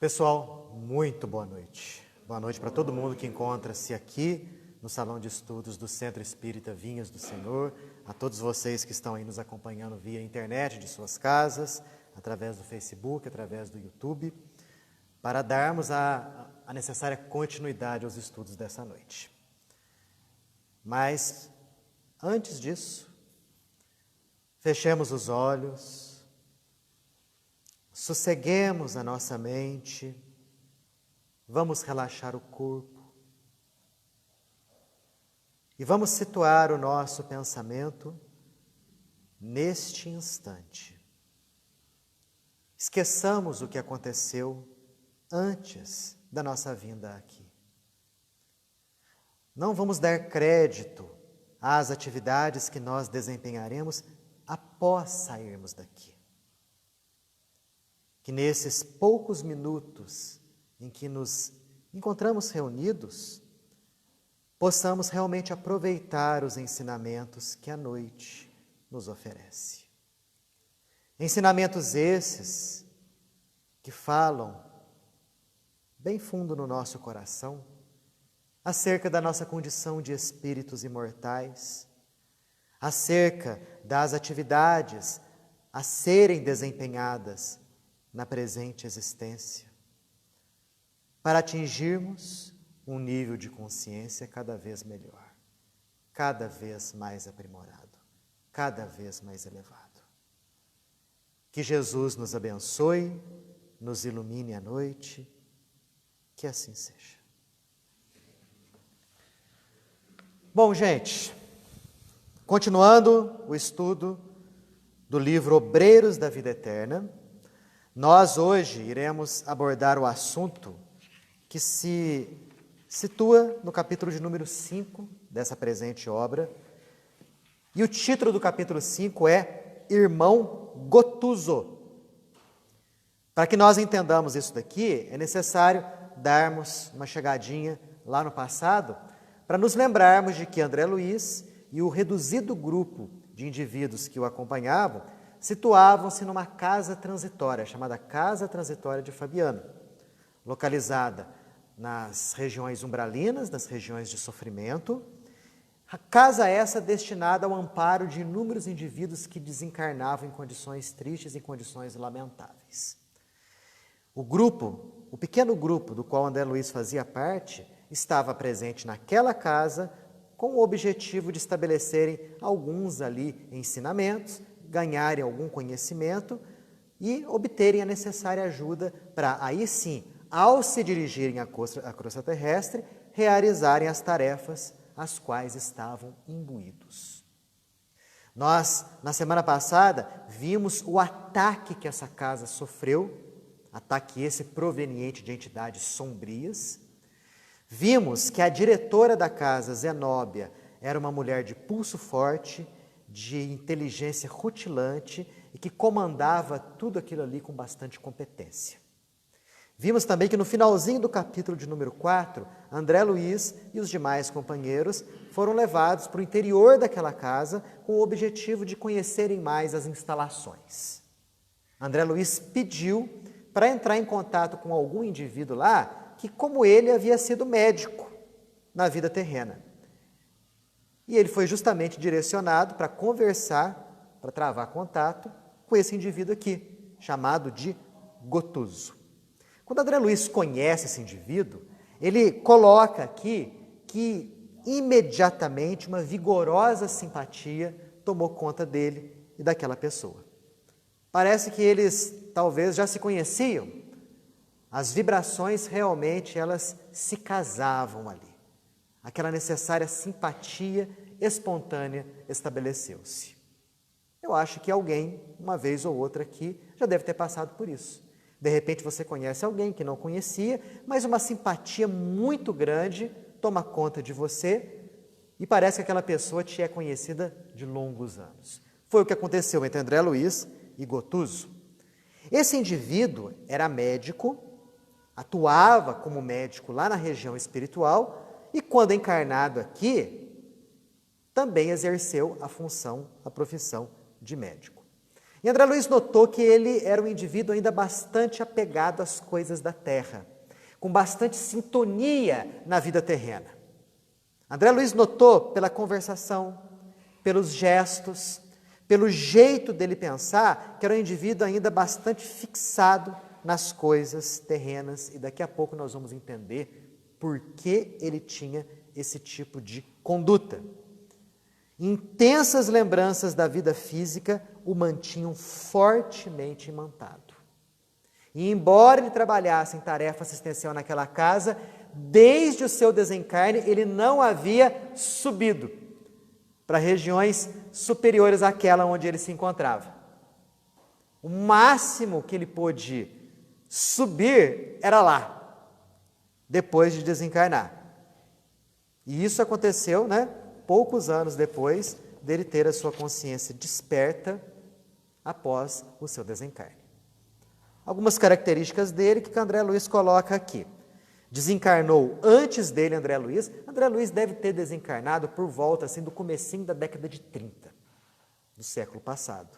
Pessoal, muito boa noite. Boa noite para todo mundo que encontra-se aqui no Salão de Estudos do Centro Espírita Vinhas do Senhor, a todos vocês que estão aí nos acompanhando via internet de suas casas, através do Facebook, através do YouTube, para darmos a necessária continuidade aos estudos dessa noite. Mas, antes disso, fechemos os olhos, sosseguemos a nossa mente, vamos relaxar o corpo e vamos situar o nosso pensamento neste instante. Esqueçamos o que aconteceu antes da nossa vinda aqui. Não vamos dar crédito às atividades que nós desempenharemos após sairmos daqui. Que nesses poucos minutos em que nos encontramos reunidos, possamos realmente aproveitar os ensinamentos que a noite nos oferece. Ensinamentos esses que falam bem fundo no nosso coração acerca da nossa condição de espíritos imortais, acerca das atividades a serem desempenhadas na presente existência, para atingirmos um nível de consciência cada vez melhor, cada vez mais aprimorado, cada vez mais elevado. Que Jesus nos abençoe, nos ilumine à noite, que assim seja. Bom, gente, continuando o estudo do livro Obreiros da Vida Eterna, nós hoje iremos abordar o assunto que se situa no capítulo de número 5 dessa presente obra. E o título do capítulo 5 é Irmão Gotuso. Para que nós entendamos isso daqui, é necessário darmos uma chegadinha lá no passado, para nos lembrarmos de que André Luiz e o reduzido grupo de indivíduos que o acompanhavam situavam-se numa casa transitória, chamada Casa Transitória de Fabiano, localizada nas regiões umbralinas, nas regiões de sofrimento. A casa essa destinada ao amparo de inúmeros indivíduos que desencarnavam em condições tristes, em condições lamentáveis. O pequeno grupo do qual André Luiz fazia parte, estava presente naquela casa com o objetivo de estabelecerem alguns ali ensinamentos, ganharem algum conhecimento e obterem a necessária ajuda para, aí sim, ao se dirigirem à crosta terrestre, realizarem as tarefas às quais estavam imbuídos. Nós, na semana passada, vimos o ataque que essa casa sofreu, ataque esse proveniente de entidades sombrias. Vimos que a diretora da casa, Zenóbia, era uma mulher de pulso forte, de inteligência rutilante e que comandava tudo aquilo ali com bastante competência. Vimos também que no finalzinho do capítulo de número 4, André Luiz e os demais companheiros foram levados para o interior daquela casa com o objetivo de conhecerem mais as instalações. André Luiz pediu para entrar em contato com algum indivíduo lá que, como ele, havia sido médico na vida terrena. E ele foi justamente direcionado para conversar, para travar contato com esse indivíduo aqui, chamado de Gotuso. Quando André Luiz conhece esse indivíduo, ele coloca aqui que imediatamente uma vigorosa simpatia tomou conta dele e daquela pessoa. Parece que eles talvez já se conheciam. As vibrações realmente elas se casavam ali. Aquela necessária simpatia espontânea estabeleceu-se. Eu acho que alguém, uma vez ou outra aqui, já deve ter passado por isso. De repente você conhece alguém que não conhecia, mas uma simpatia muito grande toma conta de você e parece que aquela pessoa te é conhecida de longos anos. Foi o que aconteceu entre André Luiz e Gotuso. Esse indivíduo era médico, atuava como médico lá na região espiritual e quando encarnado aqui, também exerceu a função, a profissão de médico. E André Luiz notou que ele era um indivíduo ainda bastante apegado às coisas da terra, com bastante sintonia na vida terrena. André Luiz notou pela conversação, pelos gestos, pelo jeito dele pensar, que era um indivíduo ainda bastante fixado nas coisas terrenas, e daqui a pouco nós vamos entender por que ele tinha esse tipo de conduta. Intensas lembranças da vida física o mantinham fortemente imantado. E embora ele trabalhasse em tarefa assistencial naquela casa, desde o seu desencarne ele não havia subido para regiões superiores àquela onde ele se encontrava. O máximo que ele pôde subir era lá, depois de desencarnar. E isso aconteceu, poucos anos depois dele ter a sua consciência desperta após o seu desencarne. Algumas características dele que André Luiz coloca aqui. Desencarnou antes dele André Luiz. André Luiz deve ter desencarnado por volta do comecinho da década de 30, do século passado.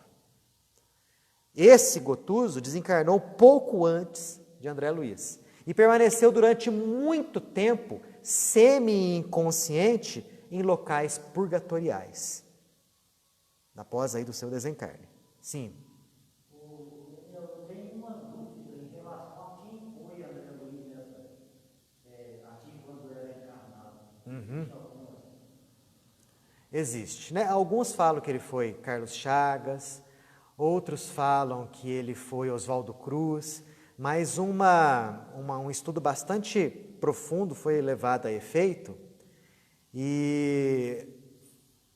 Esse Gotuso desencarnou pouco antes de André Luiz e permaneceu durante muito tempo semi-inconsciente em locais purgatoriais, após aí do seu desencarne. Sim. Eu tenho uma dúvida em relação a quem foi André Luiz aqui quando era encarnado. Existe, Alguns falam que ele foi Carlos Chagas, outros falam que ele foi Oswaldo Cruz, mas um estudo bastante profundo foi levado a efeito e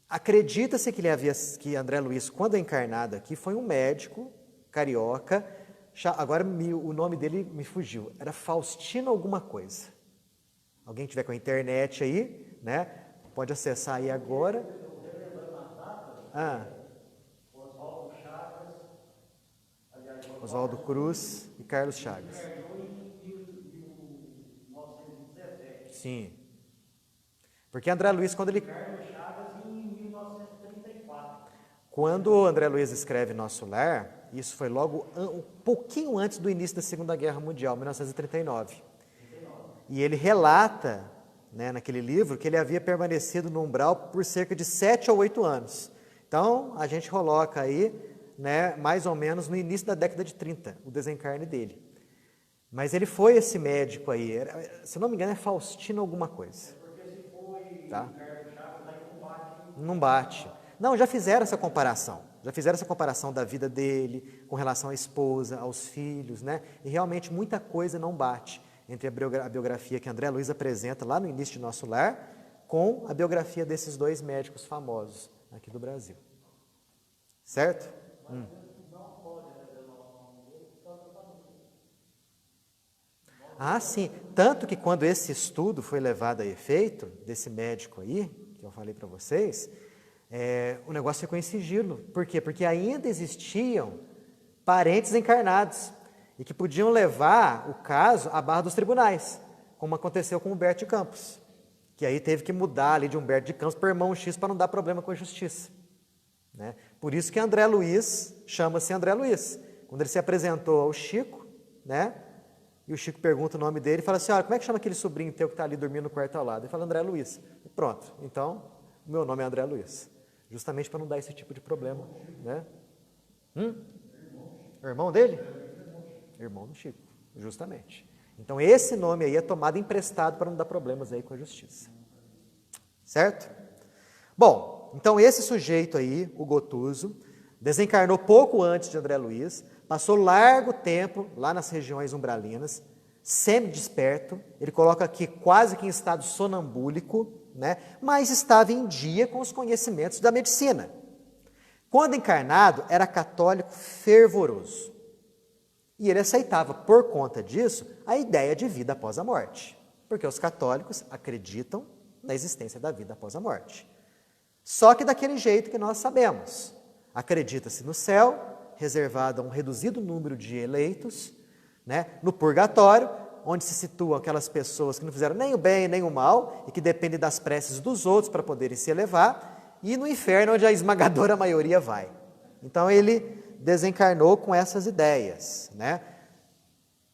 acredita-se que André Luiz, quando encarnado aqui, foi um médico carioca, agora o nome dele me fugiu, era Faustino alguma coisa. Alguém tiver com a internet aí, pode acessar aí agora. Oswaldo Cruz e Carlos Chagas. Sim. Porque André Luiz, quando o André Luiz escreve Nosso Lar, isso foi logo um pouquinho antes do início da Segunda Guerra Mundial, 1939. E ele relata, naquele livro, que ele havia permanecido no umbral por cerca de 7 ou 8 anos. Então, a gente coloca aí, mais ou menos no início da década de 30, o desencarne dele. Mas ele foi esse médico aí, se não me engano é Faustino alguma coisa. Porque se foi tá? Carlos Chagas, aí não bate. Não bate. Não, já fizeram essa comparação. Já fizeram essa comparação da vida dele com relação à esposa, aos filhos, E realmente muita coisa não bate entre a biografia que André Luiz apresenta lá no início de Nosso Lar com a biografia desses dois médicos famosos aqui do Brasil. Certo? Sim. Tanto que quando esse estudo foi levado a efeito, desse médico aí, que eu falei para vocês, o negócio ficou em sigilo. Por quê? Porque ainda existiam parentes encarnados e que podiam levar o caso à barra dos tribunais, como aconteceu com Humberto de Campos, que aí teve que mudar ali de Humberto de Campos para irmão X para não dar problema com a justiça. Por isso que André Luiz chama-se André Luiz. Quando ele se apresentou ao Chico, e o Chico pergunta o nome dele e fala assim, como é que chama aquele sobrinho teu que está ali dormindo no quarto ao lado? Ele fala André Luiz. E pronto, então, o meu nome é André Luiz. Justamente para não dar esse tipo de problema. Irmão dele? Irmão do Chico, justamente. Então, esse nome aí é tomado emprestado para não dar problemas aí com a justiça. Certo? Bom, então esse sujeito aí, o Gotuso, desencarnou pouco antes de André Luiz, passou largo tempo lá nas regiões umbralinas, semi-desperto, ele coloca aqui quase que em estado sonambúlico, mas estava em dia com os conhecimentos da medicina. Quando encarnado, era católico fervoroso. E ele aceitava, por conta disso, a ideia de vida após a morte. Porque os católicos acreditam na existência da vida após a morte. Só que daquele jeito que nós sabemos. Acredita-se no céu, reservado a um reduzido número de eleitos, no purgatório, onde se situam aquelas pessoas que não fizeram nem o bem nem o mal e que dependem das preces dos outros para poderem se elevar, e no inferno, onde a esmagadora maioria vai. Então ele desencarnou com essas ideias, né?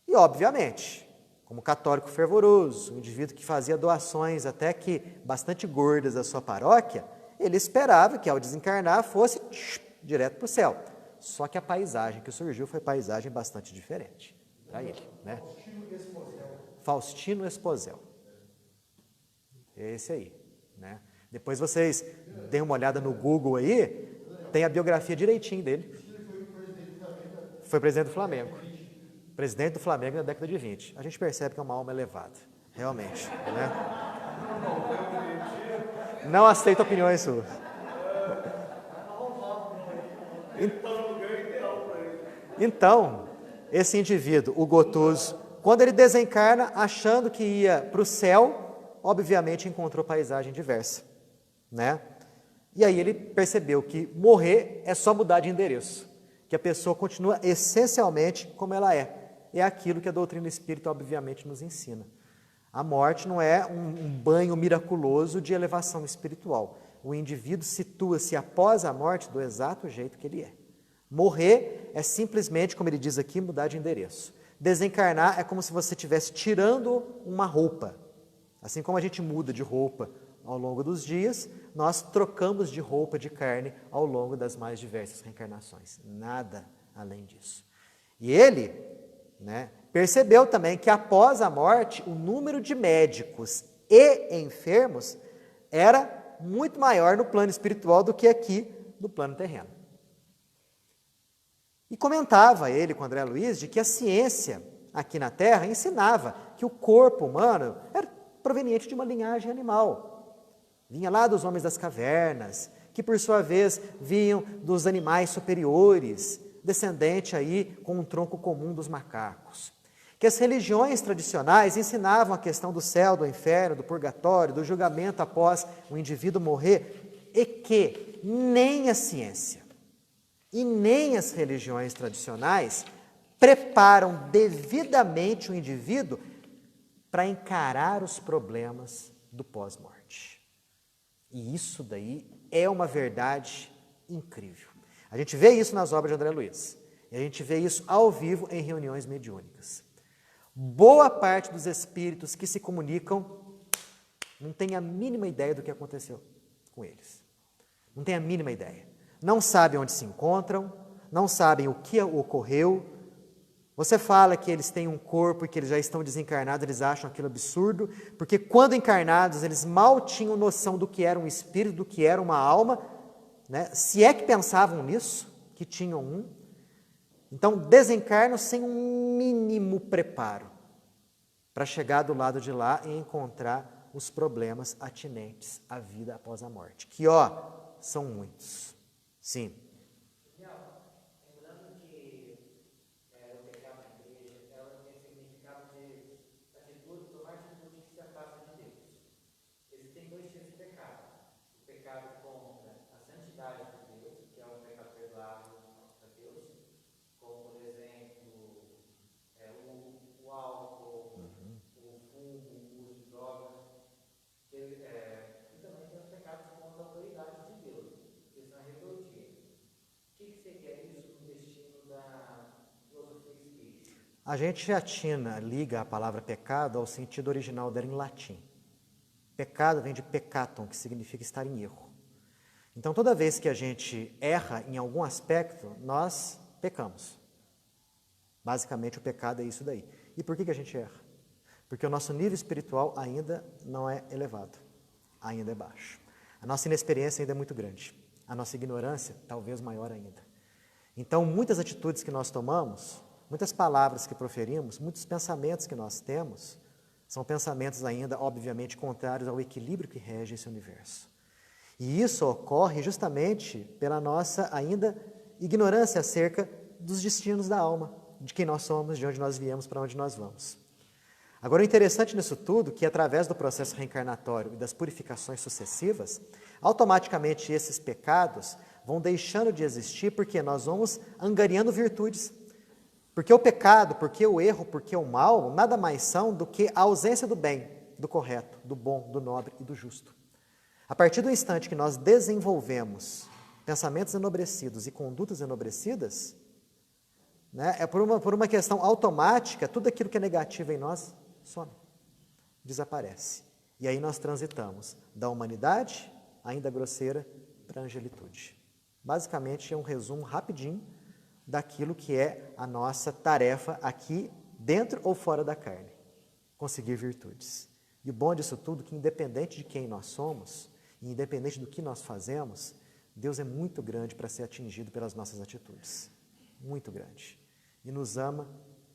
E, obviamente, como católico fervoroso, um indivíduo que fazia doações até que bastante gordas à sua paróquia, ele esperava que ao desencarnar fosse direto para o céu. Só que a paisagem que surgiu foi paisagem bastante diferente para ele, né? Faustino Esposel. Esse aí, né? Depois vocês deem uma olhada no Google aí, tem a biografia direitinho dele. Foi presidente do Flamengo. Presidente do Flamengo na década de 20. A gente percebe que é uma alma elevada, realmente, né? Não aceito opiniões suas. Então, esse indivíduo, o Gotuso, quando ele desencarna, achando que ia para o céu, obviamente encontrou paisagem diversa, né? E aí ele percebeu que morrer é só mudar de endereço, que a pessoa continua essencialmente como ela é. É aquilo que a doutrina espírita, obviamente, nos ensina. A morte não é um banho miraculoso de elevação espiritual. O indivíduo situa-se após a morte do exato jeito que ele é. Morrer é simplesmente, como ele diz aqui, mudar de endereço. Desencarnar é como se você estivesse tirando uma roupa. Assim como a gente muda de roupa ao longo dos dias, nós trocamos de roupa de carne ao longo das mais diversas reencarnações. Nada além disso. E ele, né, percebeu também que após a morte, o número de médicos e enfermos era muito maior no plano espiritual do que aqui no plano terreno. E comentava ele com André Luiz de que a ciência aqui na Terra ensinava que o corpo humano era proveniente de uma linhagem animal. Vinha lá dos homens das cavernas, que por sua vez vinham dos animais superiores, descendente aí com um tronco comum dos macacos. Que as religiões tradicionais ensinavam a questão do céu, do inferno, do purgatório, do julgamento após o indivíduo morrer, e que nem a ciência e nem as religiões tradicionais preparam devidamente o indivíduo para encarar os problemas do pós-morte. E isso daí é uma verdade incrível. A gente vê isso nas obras de André Luiz. E a gente vê isso ao vivo em reuniões mediúnicas. Boa parte dos espíritos que se comunicam não tem a mínima ideia do que aconteceu com eles. Não tem a mínima ideia. Não sabem onde se encontram, não sabem o que ocorreu. Você fala que eles têm um corpo e que eles já estão desencarnados, eles acham aquilo absurdo, porque quando encarnados eles mal tinham noção do que era um espírito, do que era uma alma, né? Se é que pensavam nisso, que tinham um. Então desencarnam sem um mínimo preparo para chegar do lado de lá e encontrar os problemas atinentes à vida após a morte, que são muitos. Sim. Lembrando que o pecado na igreja, ela tem significado de atitude, tomar atitude que se afasta de Deus. Existem dois tipos de pecado. O pecado contra a santidade de Deus, que é um pecado perdoável a Deus, como, por exemplo, o álcool, o fumo, o uso de drogas. E também tem os pecados contra a autoridade de Deus, que são a rebeldia. O que seria isso no destino da filosofia espírita? A gente liga a palavra pecado ao sentido original dela em latim. Pecado vem de peccatum, que significa estar em erro. Então, toda vez que a gente erra em algum aspecto, nós pecamos. Basicamente, o pecado é isso daí. E por que a gente erra? Porque o nosso nível espiritual ainda não é elevado, ainda é baixo. A nossa inexperiência ainda é muito grande. A nossa ignorância, talvez maior ainda. Então, muitas atitudes que nós tomamos, muitas palavras que proferimos, muitos pensamentos que nós temos, são pensamentos ainda, obviamente, contrários ao equilíbrio que rege esse universo. E isso ocorre justamente pela nossa ainda ignorância acerca dos destinos da alma, de quem nós somos, de onde nós viemos, para onde nós vamos. Agora, o interessante nisso tudo é que, através do processo reencarnatório e das purificações sucessivas, automaticamente esses pecados vão deixando de existir porque nós vamos angariando virtudes. Porque o pecado, porque o erro, porque o mal, nada mais são do que a ausência do bem, do correto, do bom, do nobre e do justo. A partir do instante que nós desenvolvemos pensamentos enobrecidos e condutas enobrecidas, né, é por uma questão automática, tudo aquilo que é negativo em nós some, desaparece. E aí nós transitamos da humanidade, ainda grosseira, para a angelitude. Basicamente é um resumo rapidinho daquilo que é a nossa tarefa aqui, dentro ou fora da carne. Conseguir virtudes. E o bom disso tudo é que independente de quem nós somos, e independente do que nós fazemos, Deus é muito grande para ser atingido pelas nossas atitudes. Muito grande. E nos ama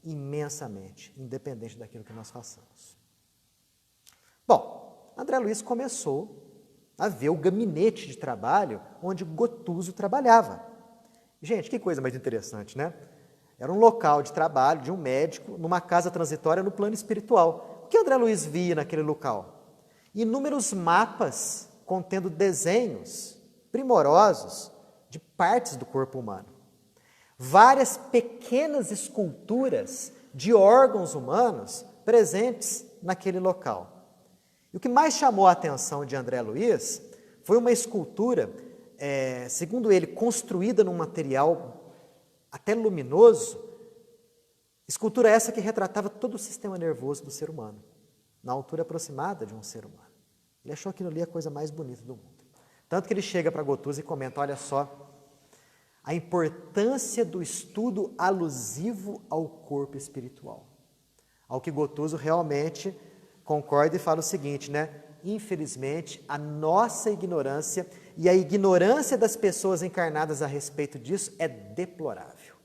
imensamente, independente daquilo que nós façamos. Bom, André Luiz começou a ver o gabinete de trabalho onde Gotuso trabalhava. Gente, que coisa mais interessante, né? Era um local de trabalho de um médico numa casa transitória no plano espiritual. O que André Luiz via naquele local? Inúmeros mapas contendo desenhos primorosos de partes do corpo humano. Várias pequenas esculturas de órgãos humanos presentes naquele local. E o que mais chamou a atenção de André Luiz foi uma escultura, segundo ele, construída num material até luminoso, escultura essa que retratava todo o sistema nervoso do ser humano, na altura aproximada de um ser humano. Ele achou aquilo ali a coisa mais bonita do mundo. Tanto que ele chega para Gotuso e comenta, olha só, a importância do estudo alusivo ao corpo espiritual. Ao que Gotuso realmente concorda e fala o seguinte, né? Infelizmente, a nossa ignorância e a ignorância das pessoas encarnadas a respeito disso é deplorável.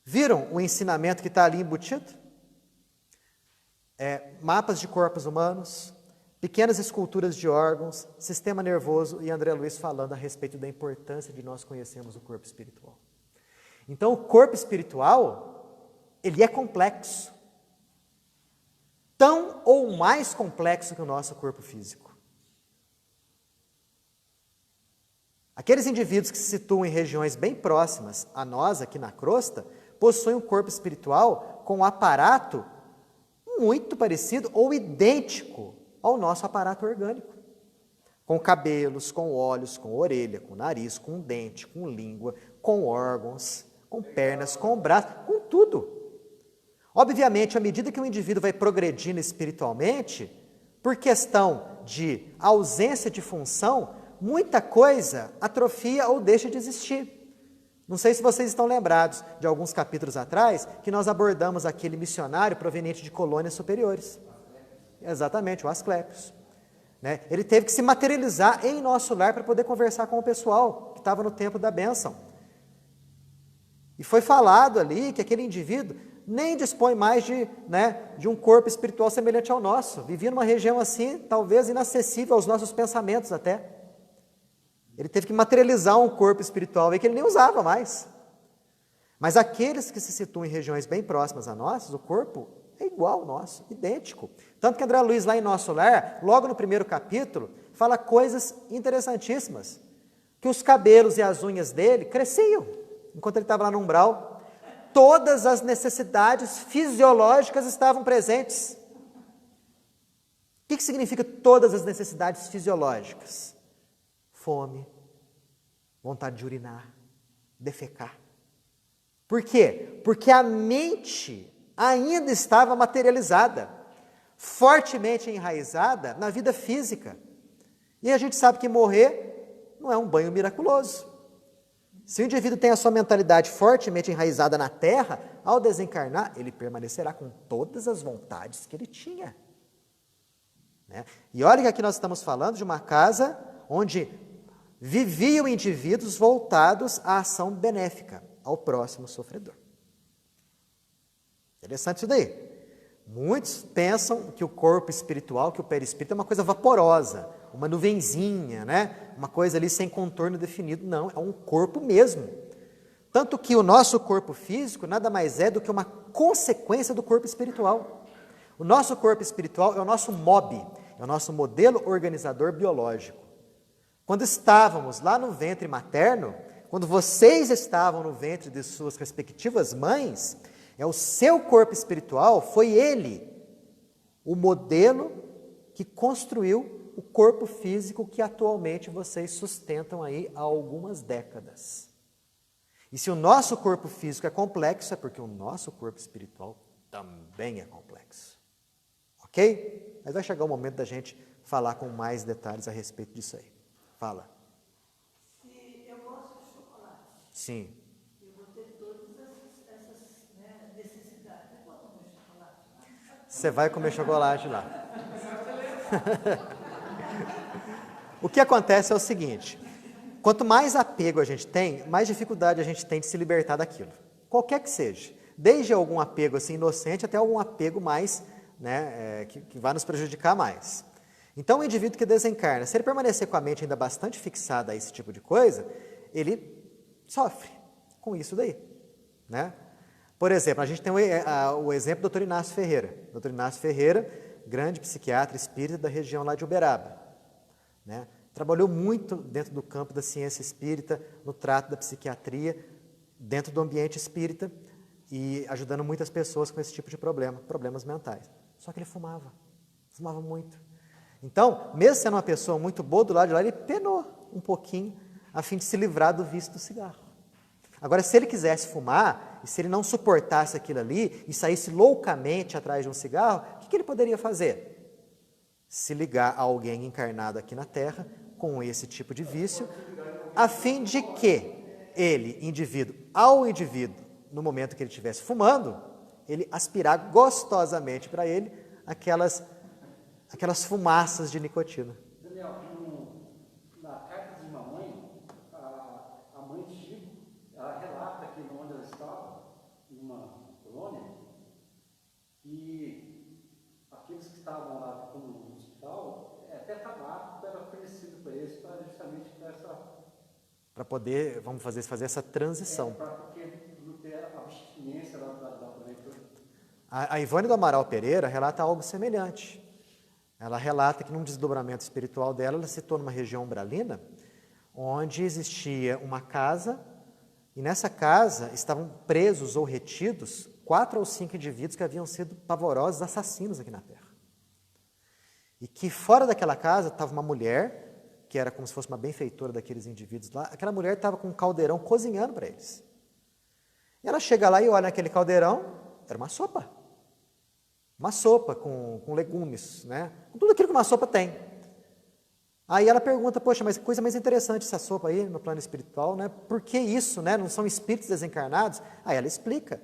Viram o ensinamento que está ali embutido? Mapas de corpos humanos, pequenas esculturas de órgãos, sistema nervoso e André Luiz falando a respeito da importância de nós conhecermos o corpo espiritual. Então, o corpo espiritual, ele é complexo. Tão ou mais complexo que o nosso corpo físico. Aqueles indivíduos que se situam em regiões bem próximas a nós, aqui na crosta, possuem um corpo espiritual com um aparato muito parecido ou idêntico ao nosso aparato orgânico. Com cabelos, com olhos, com orelha, com nariz, com dente, com língua, com órgãos, com pernas, com braços, com tudo. Obviamente, à medida que o indivíduo vai progredindo espiritualmente, por questão de ausência de função, muita coisa atrofia ou deixa de existir. Não sei se vocês estão lembrados de alguns capítulos atrás, que nós abordamos aquele missionário proveniente de colônias superiores. Exatamente, o Asclépios. Né? Ele teve que se materializar em nosso lar para poder conversar com o pessoal que estava no templo da bênção. E foi falado ali que aquele indivíduo nem dispõe mais de um corpo espiritual semelhante ao nosso. Vivia numa região assim, talvez inacessível aos nossos pensamentos até. Ele teve que materializar um corpo espiritual que ele nem usava mais. Mas aqueles que se situam em regiões bem próximas a nós, o corpo é igual ao nosso, idêntico. Tanto que André Luiz, lá em Nosso Lar, logo no primeiro capítulo, fala coisas interessantíssimas. Que os cabelos e as unhas dele cresciam, enquanto ele estava lá no umbral. Todas as necessidades fisiológicas estavam presentes. O que significa todas as necessidades fisiológicas? Fome, vontade de urinar, defecar. Por quê? Porque a mente ainda estava materializada, fortemente enraizada na vida física. E a gente sabe que morrer não é um banho miraculoso. Se o indivíduo tem a sua mentalidade fortemente enraizada na terra, ao desencarnar, ele permanecerá com todas as vontades que ele tinha. Né? E olha que aqui nós estamos falando de uma casa onde viviam indivíduos voltados à ação benéfica, ao próximo sofredor. Interessante isso daí. Muitos pensam que o corpo espiritual, que o perispírito é uma coisa vaporosa, uma nuvenzinha, né? Uma coisa ali sem contorno definido. Não, é um corpo mesmo. Tanto que o nosso corpo físico nada mais é do que uma consequência do corpo espiritual. O nosso corpo espiritual é o nosso MOB, é o nosso modelo organizador biológico. Quando estávamos lá no ventre materno, quando vocês estavam no ventre de suas respectivas mães, o seu corpo espiritual, foi ele o modelo que construiu o corpo físico que atualmente vocês sustentam aí há algumas décadas. E se o nosso corpo físico é complexo, é porque o nosso corpo espiritual também é complexo. Ok? Mas vai chegar o momento da gente falar com mais detalhes a respeito disso aí. Fala. Se eu gosto de chocolate, Sim. eu vou ter todas essas necessidades. Eu vou comer chocolate lá. Você vai comer chocolate lá. O que acontece é o seguinte: quanto mais apego a gente tem, mais dificuldade a gente tem de se libertar daquilo. Qualquer que seja. Desde algum apego assim, inocente até algum apego mais, que vai nos prejudicar mais. Então, o indivíduo que desencarna, se ele permanecer com a mente ainda bastante fixada a esse tipo de coisa, ele sofre com isso daí. Né? Por exemplo, a gente tem o exemplo do Dr. Inácio Ferreira. Dr. Inácio Ferreira, grande psiquiatra espírita da região lá de Uberaba. Né? Trabalhou muito dentro do campo da ciência espírita, no trato da psiquiatria, dentro do ambiente espírita, e ajudando muitas pessoas com esse tipo de problemas mentais. Só que ele fumava muito. Então, mesmo sendo uma pessoa muito boa, do lado de lá, ele penou um pouquinho a fim de se livrar do vício do cigarro. Agora, se ele quisesse fumar, e se ele não suportasse aquilo ali, e saísse loucamente atrás de um cigarro, o que ele poderia fazer? Se ligar a alguém encarnado aqui na Terra, com esse tipo de vício, a fim de que ele, ao indivíduo, no momento que ele estivesse fumando, ele aspirar gostosamente para ele aquelas fumaças de nicotina. Daniel, na carta de mamãe, a mãe de Chico, ela relata que onde ela estava, numa colônia, e aqueles que estavam lá no hospital, até tabaco era oferecido para eles, justamente para essa... Para poder, vamos fazer essa transição. Porque não ter a abstinência da mãe. A Ivone do Amaral Pereira relata algo semelhante. Ela relata que num desdobramento espiritual dela, ela citou numa região umbralina, onde existia uma casa, e nessa casa estavam presos ou retidos 4 ou 5 indivíduos que haviam sido pavorosos assassinos aqui na Terra. E que fora daquela casa estava uma mulher, que era como se fosse uma benfeitora daqueles indivíduos lá. Aquela mulher estava com um caldeirão cozinhando para eles. E ela chega lá e olha naquele caldeirão, era uma sopa. Uma sopa com legumes, né? Com tudo aquilo que uma sopa tem. Aí ela pergunta, poxa, mas que coisa mais interessante essa sopa aí no plano espiritual, né? Por que isso, né? Não são espíritos desencarnados? Aí ela explica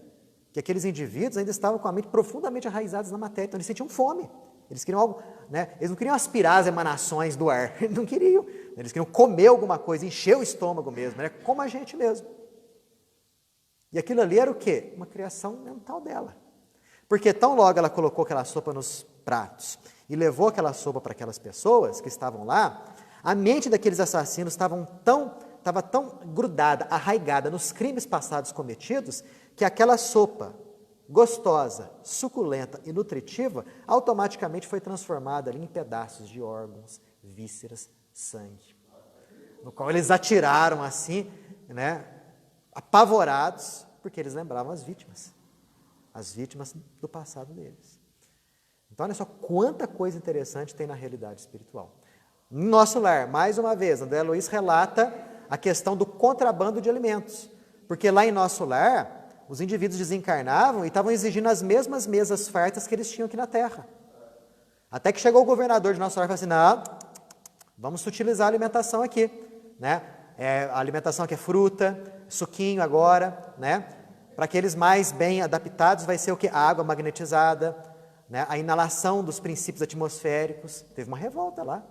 que aqueles indivíduos ainda estavam com a mente profundamente arraizados na matéria, então eles sentiam fome. Eles queriam algo, né? Eles não queriam aspirar as emanações do ar, eles não queriam. Eles queriam comer alguma coisa, encher o estômago mesmo, né? Como a gente mesmo. E aquilo ali era o quê? Uma criação mental dela. Porque tão logo ela colocou aquela sopa nos pratos e levou aquela sopa para aquelas pessoas que estavam lá, a mente daqueles assassinos estava tão grudada, arraigada nos crimes passados cometidos, que aquela sopa gostosa, suculenta e nutritiva, automaticamente foi transformada ali em pedaços de órgãos, vísceras, sangue. No qual eles atiraram assim, né, apavorados, porque eles lembravam as vítimas do passado deles. Então, olha só quanta coisa interessante tem na realidade espiritual. No nosso lar, mais uma vez, André Luiz relata a questão do contrabando de alimentos, porque lá em nosso lar, os indivíduos desencarnavam e estavam exigindo as mesmas mesas fartas que eles tinham aqui na Terra. Até que chegou o governador de nosso lar e falou assim, não, vamos sutilizar a alimentação aqui, né? A alimentação aqui é fruta, suquinho agora, né? Para aqueles mais bem adaptados vai ser o que? A água magnetizada, né? A inalação dos princípios atmosféricos. Teve uma revolta lá.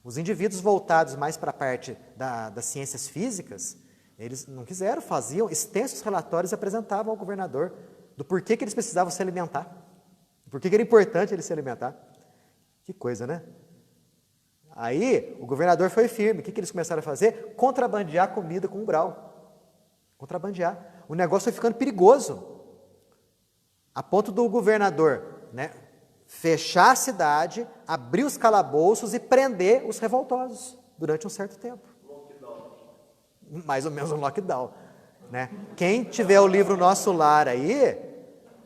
Os indivíduos voltados mais para a parte das ciências físicas, eles não quiseram, faziam extensos relatórios e apresentavam ao governador do porquê que eles precisavam se alimentar, do porquê que era importante eles se alimentar. Que coisa, né? Aí o governador foi firme. O que eles começaram a fazer? Contrabandear comida com umbral. Contrabandear. O negócio foi ficando perigoso, a ponto do governador, né, fechar a cidade, abrir os calabouços e prender os revoltosos durante um certo tempo. Mais ou menos um lockdown. Né? Quem tiver o livro Nosso Lar aí,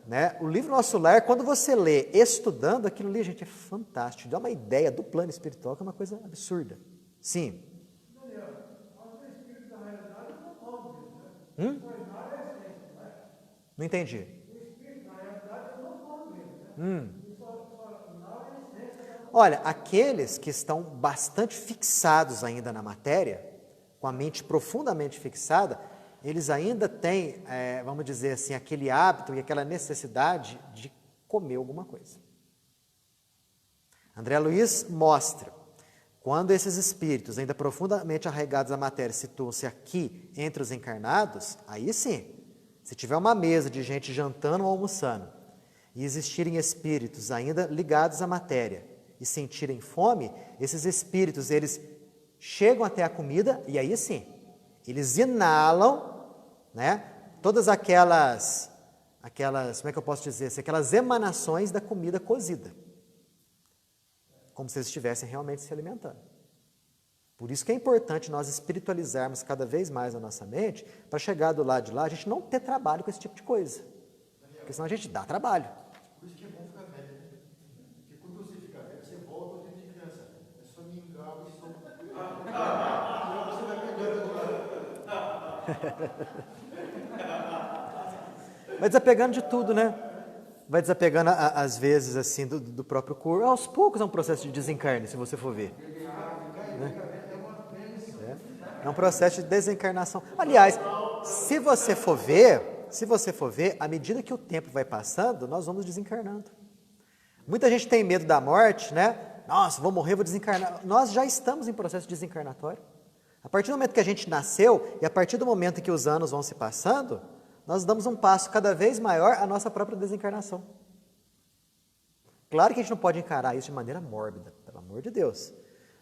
né? O livro Nosso Lar, quando você lê estudando, aquilo ali, gente, é fantástico. Dá uma ideia do plano espiritual, que é uma coisa absurda. Sim. Não entendi. Olha, aqueles que estão bastante fixados ainda na matéria, com a mente profundamente fixada, eles ainda têm, vamos dizer assim, aquele hábito e aquela necessidade de comer alguma coisa. André Luiz mostra, quando esses espíritos ainda profundamente arraigados à matéria situam-se aqui entre os encarnados, aí sim, se tiver uma mesa de gente jantando ou almoçando, e existirem espíritos ainda ligados à matéria e sentirem fome, esses espíritos, eles chegam até a comida e aí sim, eles inalam, né, todas aquelas, como é que eu posso dizer assim, aquelas emanações da comida cozida, como se eles estivessem realmente se alimentando. Por isso que é importante nós espiritualizarmos cada vez mais a nossa mente, para chegar do lado de lá, a gente não ter trabalho com esse tipo de coisa, porque senão a gente dá trabalho. Por isso que é bom ficar velho, né? Porque quando você fica velho, você volta ao tempo de criança. É só mingar o estômago. Você vai pegando. Vai desapegando de tudo, né? Vai desapegando, às vezes, assim, do próprio corpo. Aos poucos é um processo de desencarne, se você for ver. Né? É um processo de desencarnação. Aliás, se você for ver, à medida que o tempo vai passando, nós vamos desencarnando. Muita gente tem medo da morte, né? Nossa, vou morrer, vou desencarnar. Nós já estamos em processo desencarnatório. A partir do momento que a gente nasceu e a partir do momento em que os anos vão se passando, nós damos um passo cada vez maior à nossa própria desencarnação. Claro que a gente não pode encarar isso de maneira mórbida, pelo amor de Deus,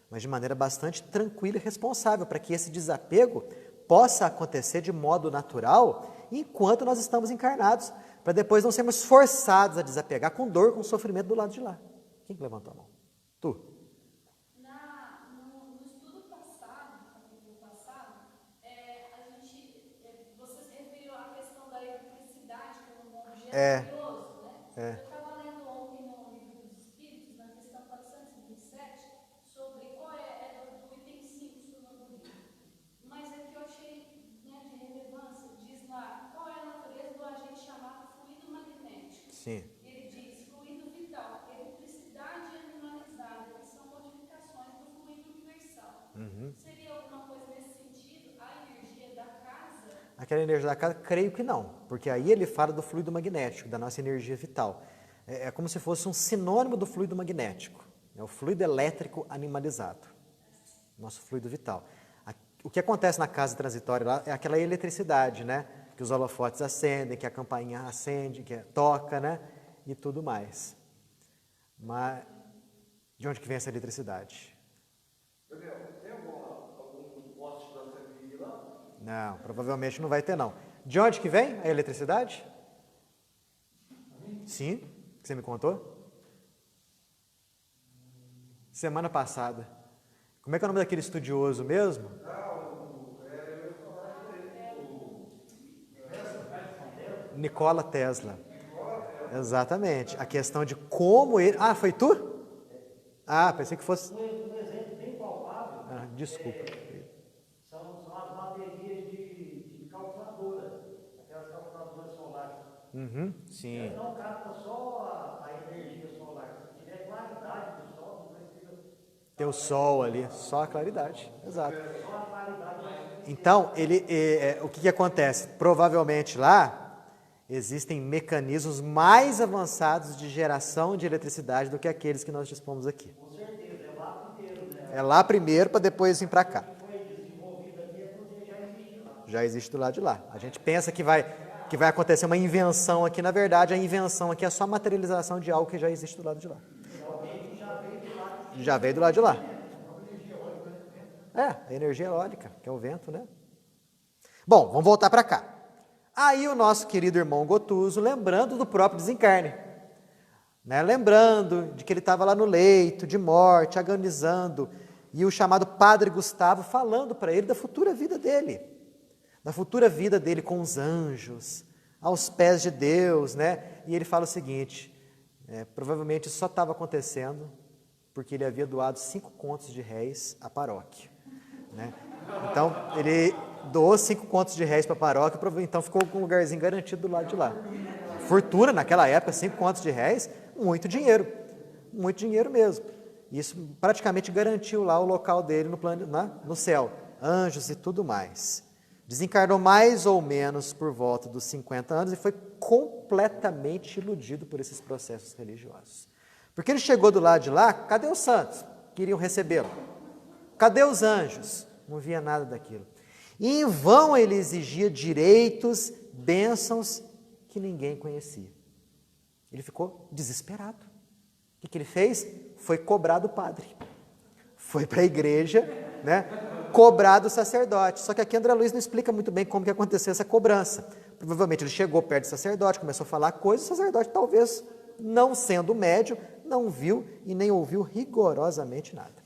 mas de maneira bastante tranquila e responsável, para que esse desapego possa acontecer de modo natural enquanto nós estamos encarnados, para depois não sermos forçados a desapegar com dor, com sofrimento do lado de lá. Quem que levantou a mão? Tu. No estudo passado, capítulo passado, você se referiu à questão da eletricidade como um objeto curioso, né? Eu estava lendo ontem no Livro dos Espíritos, na questão 427, sobre qual do item 5 do livro. Mas aqui eu achei, né, de relevância, diz lá, qual é a natureza do agente chamado fluido magnético? Sim. Ele diz, fluido vital, eletricidade animalizada, que são modificações do fluido universal. Seria alguma coisa nesse sentido? A energia da casa? Aquela energia da casa, creio que não, porque aí ele fala do fluido magnético, da nossa energia vital. É como se fosse um sinônimo do fluido magnético, é o fluido elétrico animalizado, nosso fluido vital. O que acontece na casa transitória lá é aquela eletricidade, né? Que os holofotes acendem, que a campainha acende, que toca, né? E tudo mais. Mas de onde que vem essa eletricidade? Gabriel, tem algum poste da CPI lá? Não, provavelmente não vai ter, não. De onde que vem a eletricidade? Sim, que você me contou? Semana passada. Como é que é o nome daquele estudioso mesmo? Nikola Tesla. Exatamente. A questão de como ele... Ah, foi tu? Ah, pensei que fosse... Um exemplo bem palpável. Ah, desculpa. São as baterias de calculadora, aquelas calculadoras solares. Sim. Elas não captam só a energia solar. Se tiver claridade do sol, não precisa. Tem o sol ali, só a claridade. Exato. Só a claridade. Então, o que acontece? Provavelmente lá existem mecanismos mais avançados de geração de eletricidade do que aqueles que nós dispomos aqui. Com certeza, é lá primeiro, né? É lá primeiro para depois vir para cá. Foi desenvolvido aqui é porque já existe lá. Já existe do lado de lá. A gente pensa que vai acontecer uma invenção aqui, na verdade a invenção aqui é só a materialização de algo que já existe do lado de lá. Já veio do lado de lá. A energia eólica, que é o vento, né? Bom, vamos voltar para cá. Aí o nosso querido irmão Gotuso, lembrando do próprio desencarne, né? Lembrando de que ele estava lá no leito de morte, agonizando, e o chamado Padre Gustavo falando para ele da futura vida dele com os anjos, aos pés de Deus, né? E ele fala o seguinte, provavelmente isso só estava acontecendo porque ele havia doado 5 contos de réis à paróquia, né? Então, ele doou 5 contos de réis para a paróquia, então ficou com um lugarzinho garantido do lado de lá. Fortuna, naquela época, 5 contos de réis, muito dinheiro mesmo. Isso praticamente garantiu lá o local dele no céu, anjos e tudo mais. Desencarnou mais ou menos por volta dos 50 anos e foi completamente iludido por esses processos religiosos. Porque ele chegou do lado de lá, cadê os santos que iriam recebê-lo? Cadê os anjos? Não via nada daquilo. E em vão ele exigia direitos, bênçãos que ninguém conhecia. Ele ficou desesperado. O que ele fez? Foi cobrar do padre. Foi para a igreja, né, cobrar do sacerdote. Só que aqui André Luiz não explica muito bem como que aconteceu essa cobrança. Provavelmente ele chegou perto do sacerdote, começou a falar coisas, o sacerdote talvez, não sendo médium, não viu e nem ouviu rigorosamente nada.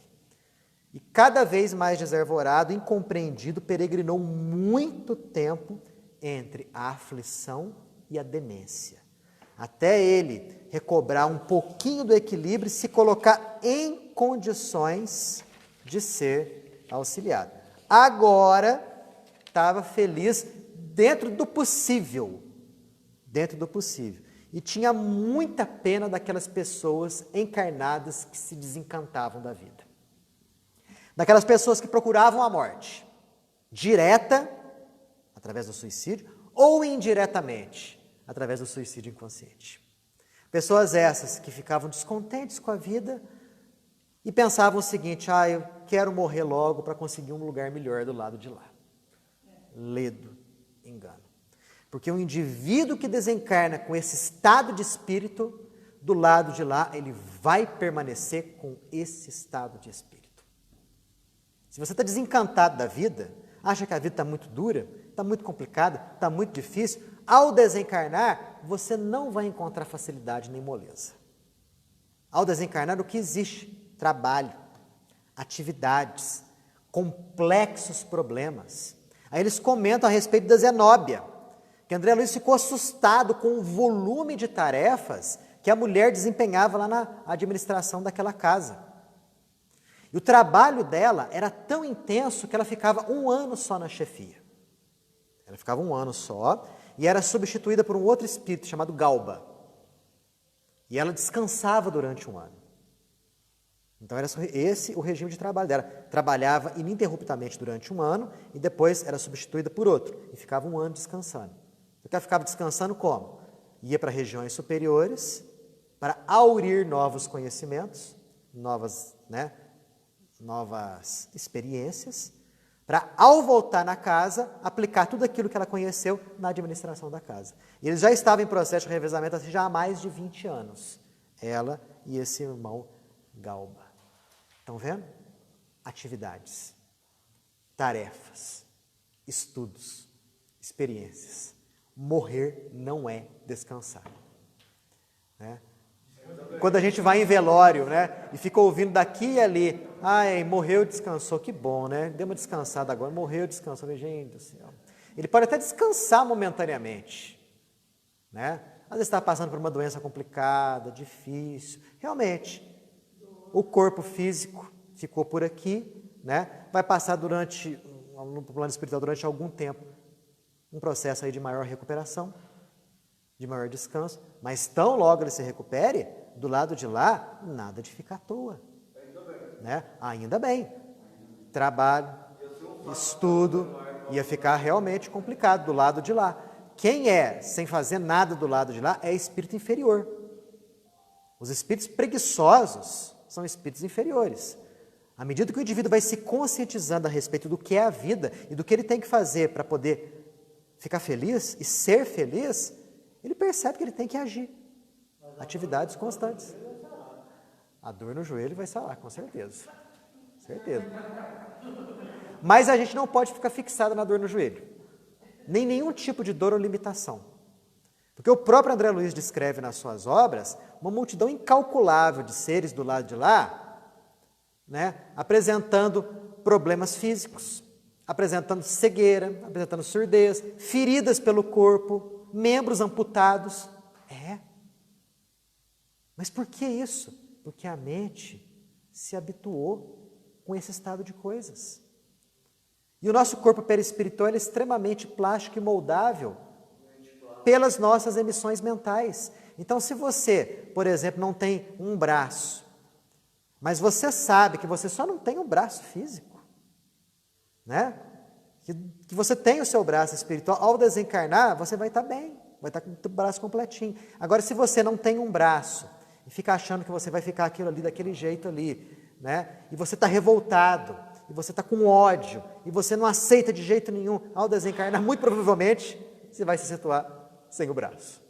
E cada vez mais desarvorado, incompreendido, peregrinou muito tempo entre a aflição e a demência, até ele recobrar um pouquinho do equilíbrio e se colocar em condições de ser auxiliado. Agora, estava feliz dentro do possível, e tinha muita pena daquelas pessoas encarnadas que se desencantavam da vida. Daquelas pessoas que procuravam a morte, direta, através do suicídio, ou indiretamente, através do suicídio inconsciente. Pessoas essas que ficavam descontentes com a vida e pensavam o seguinte, eu quero morrer logo para conseguir um lugar melhor do lado de lá. Ledo, engano. Porque um indivíduo que desencarna com esse estado de espírito, do lado de lá, ele vai permanecer com esse estado de espírito. Se você está desencantado da vida, acha que a vida está muito dura, está muito complicada, está muito difícil, ao desencarnar, você não vai encontrar facilidade nem moleza. Ao desencarnar, o que existe? Trabalho, atividades, complexos problemas. Aí eles comentam a respeito da Zenóbia, que André Luiz ficou assustado com o volume de tarefas que a mulher desempenhava lá na administração daquela casa. E o trabalho dela era tão intenso que ela ficava 1 ano só na chefia. Ela ficava 1 ano só e era substituída por um outro espírito chamado Galba. E ela descansava durante 1 ano. Então era esse o regime de trabalho dela. Trabalhava ininterruptamente durante 1 ano e depois era substituída por outro. E ficava 1 ano descansando. Porque ela ficava descansando como? Ia para regiões superiores para aurir novos conhecimentos, novas experiências, para, ao voltar na casa, aplicar tudo aquilo que ela conheceu na administração da casa. E eles já estavam em processo de revezamento assim, já há mais de 20 anos. Ela e esse irmão Galba. Estão vendo? Atividades, tarefas, estudos, experiências. Morrer não é descansar. Né? Quando a gente vai em velório, né, e fica ouvindo daqui e ali, morreu, descansou, que bom, né? Deu uma descansada agora, morreu, descansou, gente do céu. Ele pode até descansar momentaneamente, né? Às vezes está passando por uma doença complicada, difícil. Realmente, o corpo físico ficou por aqui, né? Vai passar no plano espiritual durante algum tempo, um processo aí de maior recuperação, de maior descanso, mas tão logo ele se recupere, do lado de lá, nada de ficar à toa. Né? Ainda bem. Trabalho, estudo, ia ficar realmente complicado do lado de lá. Quem sem fazer nada do lado de lá, é espírito inferior. Os espíritos preguiçosos são espíritos inferiores. À medida que o indivíduo vai se conscientizando a respeito do que é a vida e do que ele tem que fazer para poder ficar feliz e ser feliz, ele percebe que ele tem que agir. Atividades constantes. A dor no joelho vai sarar, com certeza. Certeza. Mas a gente não pode ficar fixado na dor no joelho. Nem nenhum tipo de dor ou limitação. Porque o próprio André Luiz descreve nas suas obras uma multidão incalculável de seres do lado de lá, né, apresentando problemas físicos, apresentando cegueira, apresentando surdez, feridas pelo corpo, membros amputados. Mas por que isso? Porque a mente se habituou com esse estado de coisas. E o nosso corpo perispiritual é extremamente plástico e moldável pelas nossas emissões mentais. Então, se você, por exemplo, não tem um braço, mas você sabe que você só não tem um braço físico, né? Que você tem o seu braço espiritual, ao desencarnar, você vai estar bem, vai estar com o braço completinho. Agora, se você não tem um braço e fica achando que você vai ficar aquilo ali, daquele jeito ali, né? E você está revoltado, e você está com ódio, e você não aceita de jeito nenhum, ao desencarnar, muito provavelmente, você vai se situar sem o braço.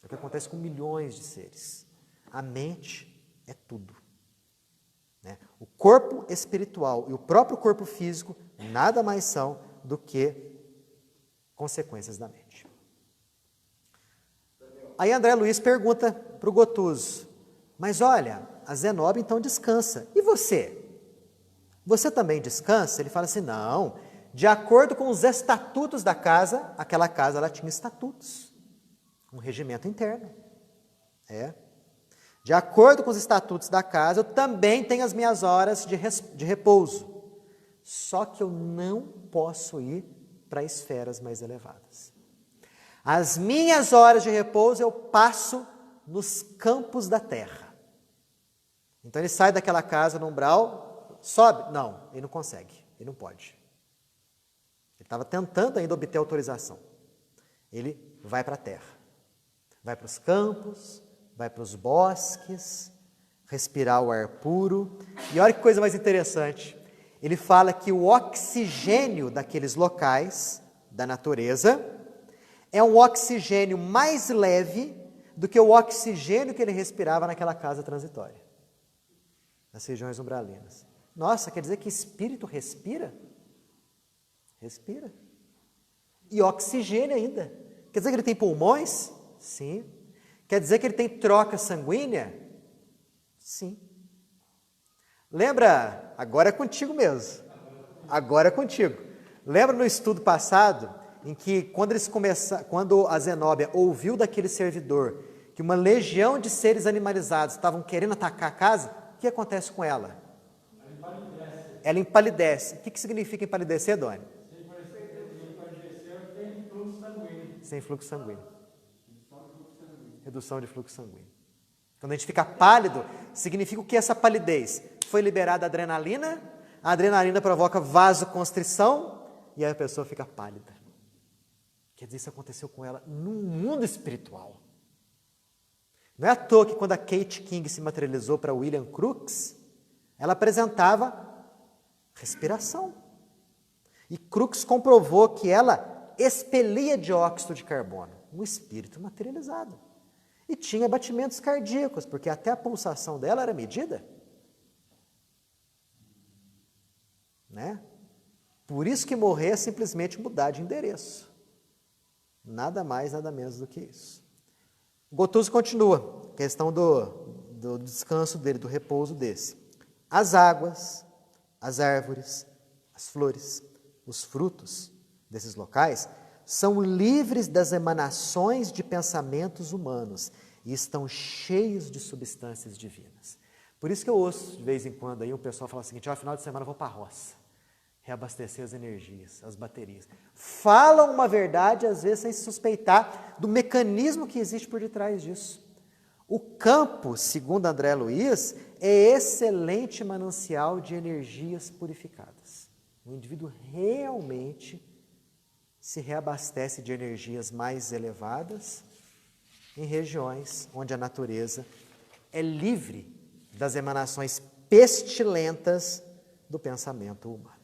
É o que acontece com milhões de seres. A mente é tudo. Né? O corpo espiritual e o próprio corpo físico nada mais são do que consequências da mente. Aí André Luiz pergunta para o Gotuso, mas olha, a Zenobia então descansa. E você? Você também descansa? Ele fala assim, não, de acordo com os estatutos da casa, aquela casa ela tinha estatutos, um regimento interno. De acordo com os estatutos da casa, eu também tenho as minhas horas de repouso. Só que eu não posso ir para esferas mais elevadas. As minhas horas de repouso eu passo nos campos da terra. Então ele sai daquela casa no umbral, sobe? Não, ele não consegue, ele não pode. Ele estava tentando ainda obter autorização. Ele vai para a terra, vai para os campos, vai para os bosques, respirar o ar puro. E olha que coisa mais interessante. Ele fala que o oxigênio daqueles locais, da natureza, é um oxigênio mais leve do que o oxigênio que ele respirava naquela casa transitória, nas regiões umbralinas. Nossa, quer dizer que espírito respira? Respira. E oxigênio ainda. Quer dizer que ele tem pulmões? Sim. Quer dizer que ele tem troca sanguínea? Sim. Lembra, agora é contigo mesmo. Agora é contigo. Lembra no estudo passado, em que quando a Zenóbia ouviu daquele servidor que uma legião de seres animalizados estavam querendo atacar a casa, o que acontece com ela? Ela empalidece. O que significa empalidecer, Doni? Sem fluxo sanguíneo. Redução de fluxo sanguíneo. Quando a gente fica pálido, significa o que é essa palidez? Foi liberada a adrenalina provoca vasoconstrição e aí a pessoa fica pálida. Quer dizer, isso aconteceu com ela no mundo espiritual. Não é à toa que quando a Kate King se materializou para William Crookes, ela apresentava respiração. E Crookes comprovou que ela expelia dióxido de carbono, um espírito materializado. E tinha batimentos cardíacos, porque até a pulsação dela era medida. Né? Por isso que morrer é simplesmente mudar de endereço. Nada mais, nada menos do que isso. Gotuso continua, questão do descanso dele, do repouso desse. As águas, as árvores, as flores, os frutos desses locais são livres das emanações de pensamentos humanos e estão cheios de substâncias divinas. Por isso que eu ouço de vez em quando aí um pessoal falar o seguinte, final de semana eu vou para a roça, reabastecer as energias, as baterias. Falam uma verdade, às vezes, sem se suspeitar do mecanismo que existe por detrás disso. O campo, segundo André Luiz, é excelente manancial de energias purificadas. O indivíduo realmente se reabastece de energias mais elevadas em regiões onde a natureza é livre das emanações pestilentas do pensamento humano.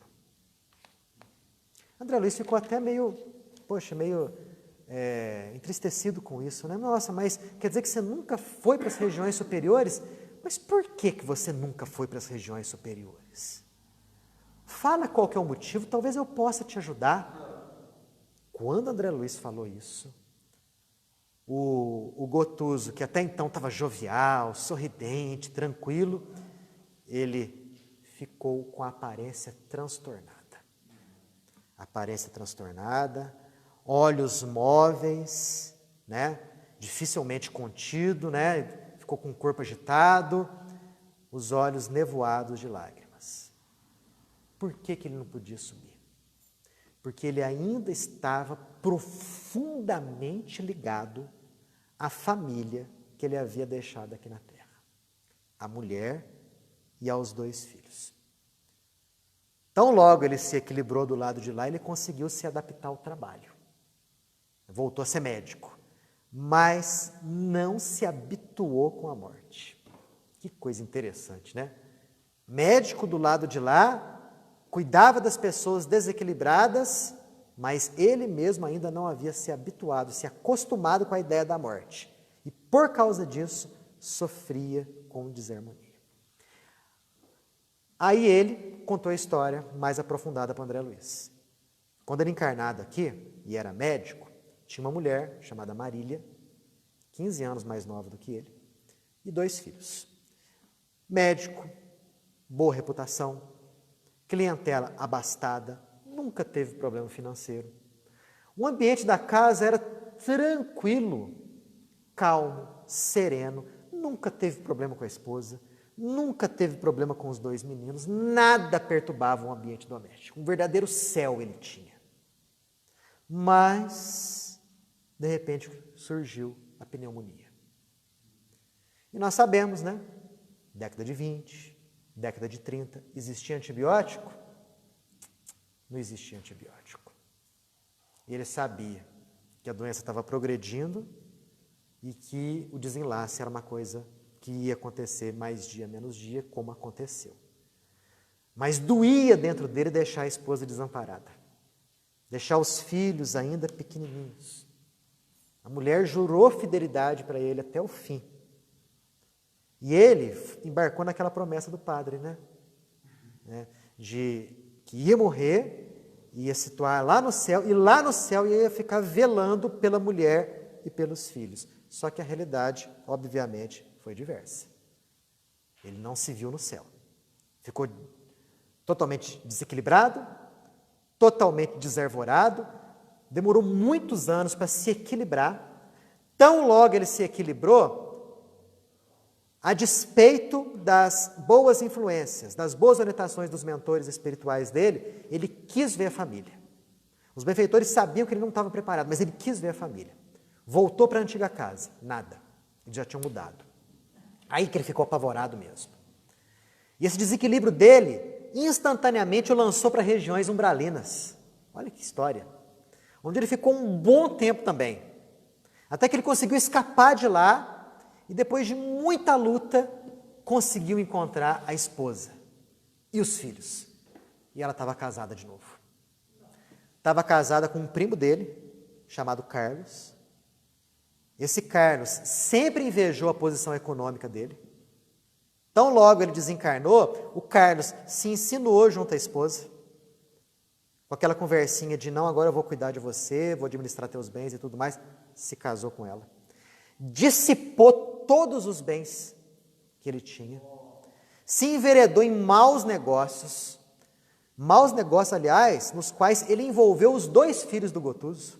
André Luiz ficou até meio entristecido com isso, né? Nossa, mas quer dizer que você nunca foi para as regiões superiores? Mas por que você nunca foi para as regiões superiores? Fala qual que é o motivo, talvez eu possa te ajudar. Quando André Luiz falou isso, o Gotuso, que até então estava jovial, sorridente, tranquilo, ele ficou com a aparência transtornada. Aparência transtornada, olhos móveis, né? Dificilmente contido, né? Ficou com o corpo agitado, os olhos nevoados de lágrimas. Por que que ele não podia subir? Porque ele ainda estava profundamente ligado à família que ele havia deixado aqui na terra, à mulher e aos 2 filhos. Tão logo ele se equilibrou do lado de lá, ele conseguiu se adaptar ao trabalho. Voltou a ser médico, mas não se habituou com a morte. Que coisa interessante, né? Médico do lado de lá, cuidava das pessoas desequilibradas, mas ele mesmo ainda não havia se habituado, se acostumado com a ideia da morte. E por causa disso, sofria com desarmonia. Aí ele contou a história mais aprofundada para André Luiz. Quando ele encarnado aqui, e era médico, tinha uma mulher chamada Marília, 15 anos mais nova do que ele, e 2 filhos. Médico, boa reputação, clientela abastada, nunca teve problema financeiro. O ambiente da casa era tranquilo, calmo, sereno, nunca teve problema com a esposa, nunca teve problema com os 2 meninos, nada perturbava o ambiente doméstico. Um verdadeiro céu ele tinha. Mas, de repente, surgiu a pneumonia. E nós sabemos, né? Década de 20, década de 30, existia antibiótico? Não existia antibiótico. E ele sabia que a doença estava progredindo e que o desenlace era uma coisa que ia acontecer mais dia, menos dia, como aconteceu. Mas doía dentro dele deixar a esposa desamparada, deixar os filhos ainda pequenininhos. A mulher jurou fidelidade para ele até o fim. E ele embarcou naquela promessa do padre, né? De que ia morrer, ia se situar lá no céu, e lá no céu ia ficar velando pela mulher e pelos filhos. Só que a realidade, obviamente, foi diversa. Ele não se viu no céu. Ficou totalmente desequilibrado, totalmente desarvorado, demorou muitos anos para se equilibrar. Tão logo ele se equilibrou, a despeito das boas influências, das boas orientações dos mentores espirituais dele, ele quis ver a família. Os benfeitores sabiam que ele não estava preparado, mas ele quis ver a família. Voltou para a antiga casa, nada. Eles já tinham mudado. Aí que ele ficou apavorado mesmo. E esse desequilíbrio dele, instantaneamente o lançou para regiões umbralinas. Olha que história. Onde ele ficou um bom tempo também. Até que ele conseguiu escapar de lá e depois de muita luta, conseguiu encontrar a esposa e os filhos. E ela estava casada de novo. Estava casada com um primo dele, chamado Carlos. Esse Carlos sempre invejou a posição econômica dele. Tão logo ele desencarnou, o Carlos se insinuou junto à esposa, com aquela conversinha de não, agora eu vou cuidar de você, vou administrar teus bens e tudo mais, se casou com ela. Dissipou todos os bens que ele tinha, se enveredou em maus negócios, aliás, nos quais ele envolveu os 2 filhos do Gotuso.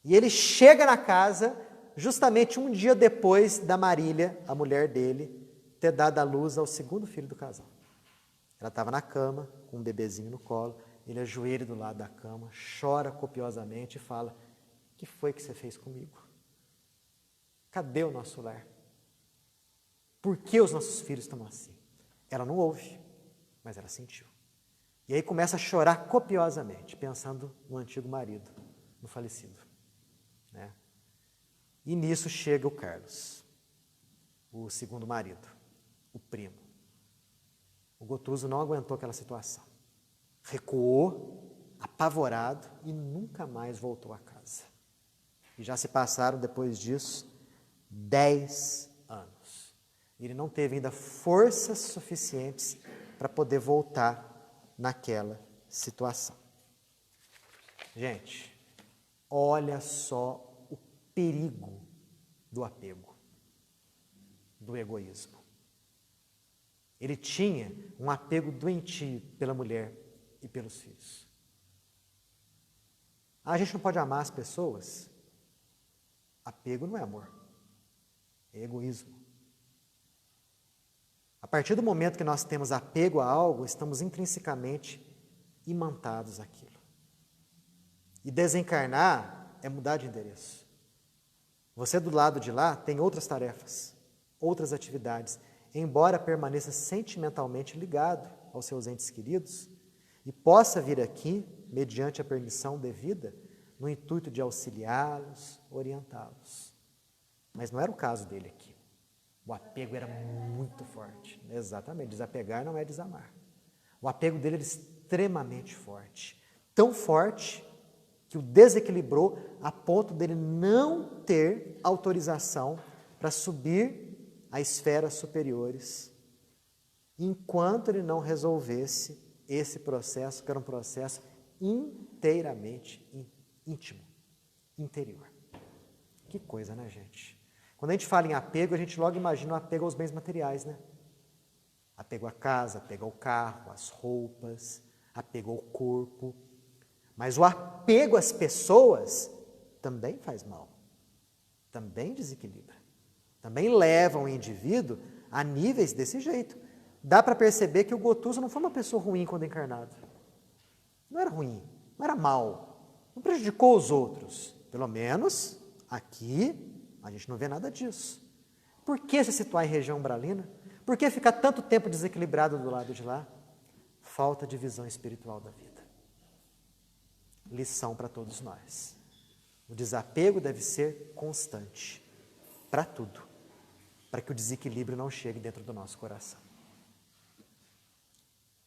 E ele chega na casa justamente um dia depois da Marília, a mulher dele, ter dado à luz ao 2º filho do casal. Ela estava na cama, com um bebezinho no colo, ele ajoelha do lado da cama, chora copiosamente e fala: o que foi que você fez comigo? Cadê o nosso lar? Por que os nossos filhos estão assim? Ela não ouve, mas ela sentiu. E aí começa a chorar copiosamente, pensando no antigo marido, no falecido. Né? E nisso chega o Carlos, o 2º marido, o primo. O Gotuso não aguentou aquela situação. Recuou, apavorado, e nunca mais voltou a casa. E já se passaram, depois disso, 10 anos. Ele não teve ainda forças suficientes para poder voltar naquela situação. Gente, olha só o perigo do apego, do egoísmo. Ele tinha um apego doentio pela mulher e pelos filhos. A gente não pode amar as pessoas? Apego não é amor, é egoísmo. A partir do momento que nós temos apego a algo, estamos intrinsecamente imantados àquilo. E desencarnar é mudar de endereço. Você do lado de lá tem outras tarefas, outras atividades, embora permaneça sentimentalmente ligado aos seus entes queridos e possa vir aqui, mediante a permissão devida, no intuito de auxiliá-los, orientá-los. Mas não era o caso dele aqui. O apego era muito forte. Exatamente, desapegar não é desamar. O apego dele era extremamente forte. Tão forte que o desequilibrou a ponto dele não ter autorização para subir a esferas superiores, enquanto ele não resolvesse esse processo, que era um processo inteiramente íntimo, interior. Que coisa, né, gente? Quando a gente fala em apego, a gente logo imagina o apego aos bens materiais, né? Apego à casa, apego ao carro, às roupas, apego ao corpo. Mas o apego às pessoas também faz mal, também desequilibra, também leva o indivíduo a níveis desse jeito. Dá para perceber que o Gotuso não foi uma pessoa ruim quando encarnado. Não era ruim, não era mal, não prejudicou os outros. Pelo menos aqui a gente não vê nada disso. Por que se situar em região umbralina? Por que ficar tanto tempo desequilibrado do lado de lá? Falta de visão espiritual da vida. Lição para todos nós. O desapego deve ser constante, para tudo, para que o desequilíbrio não chegue dentro do nosso coração.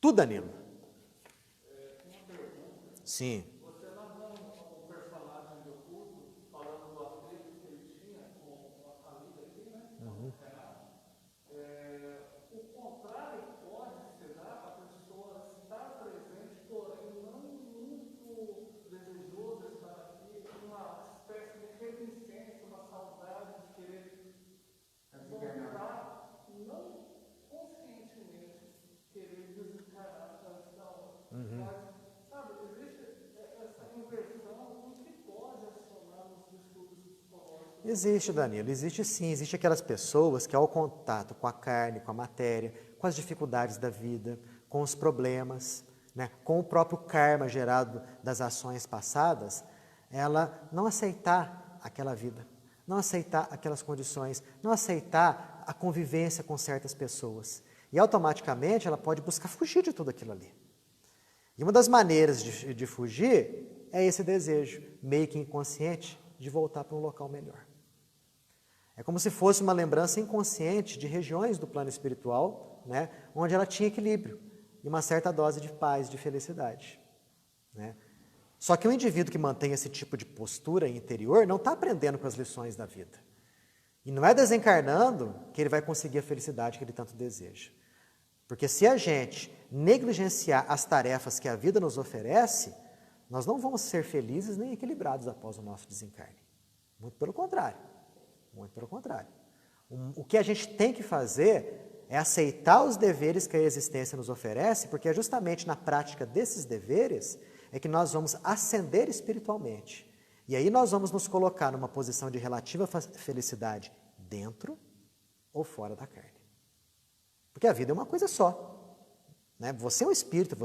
Tu, Danilo? Sim. Você narrando o personagem do culto, falando do apego que ele tinha com a família aqui, né? O contrário pode ser a pessoa estar presente, porém não muito desejoso de estar aqui, uma espécie de reticência, uma saudade de querer voltar, não conscientemente querer desencarnar para estar lá. Mas, sabe, existe essa inversão, o que pode acionar nos distúrbios psicológicos? Existe, Danilo, existe sim. Existe aquelas pessoas que ao contato com a carne, com a matéria, com as dificuldades da vida, com os problemas, né, com o próprio karma gerado das ações passadas, ela não aceitar aquela vida, não aceitar aquelas condições, não aceitar a convivência com certas pessoas. E automaticamente ela pode buscar fugir de tudo aquilo ali. E uma das maneiras de fugir é esse desejo, meio que inconsciente, de voltar para um local melhor. É como se fosse uma lembrança inconsciente de regiões do plano espiritual, né, onde ela tinha equilíbrio e uma certa dose de paz, de felicidade. Né? Só que o indivíduo que mantém esse tipo de postura interior não está aprendendo com as lições da vida. E não é desencarnando que ele vai conseguir a felicidade que ele tanto deseja. Porque se a gente negligenciar as tarefas que a vida nos oferece, nós não vamos ser felizes nem equilibrados após o nosso desencarne. Muito pelo contrário. Muito pelo contrário. O que a gente tem que fazer é aceitar os deveres que a existência nos oferece, porque é justamente na prática desses deveres é que nós vamos ascender espiritualmente. E aí nós vamos nos colocar numa posição de relativa felicidade dentro ou fora da carne. Porque a vida é uma coisa só. Né? Você é um espírito,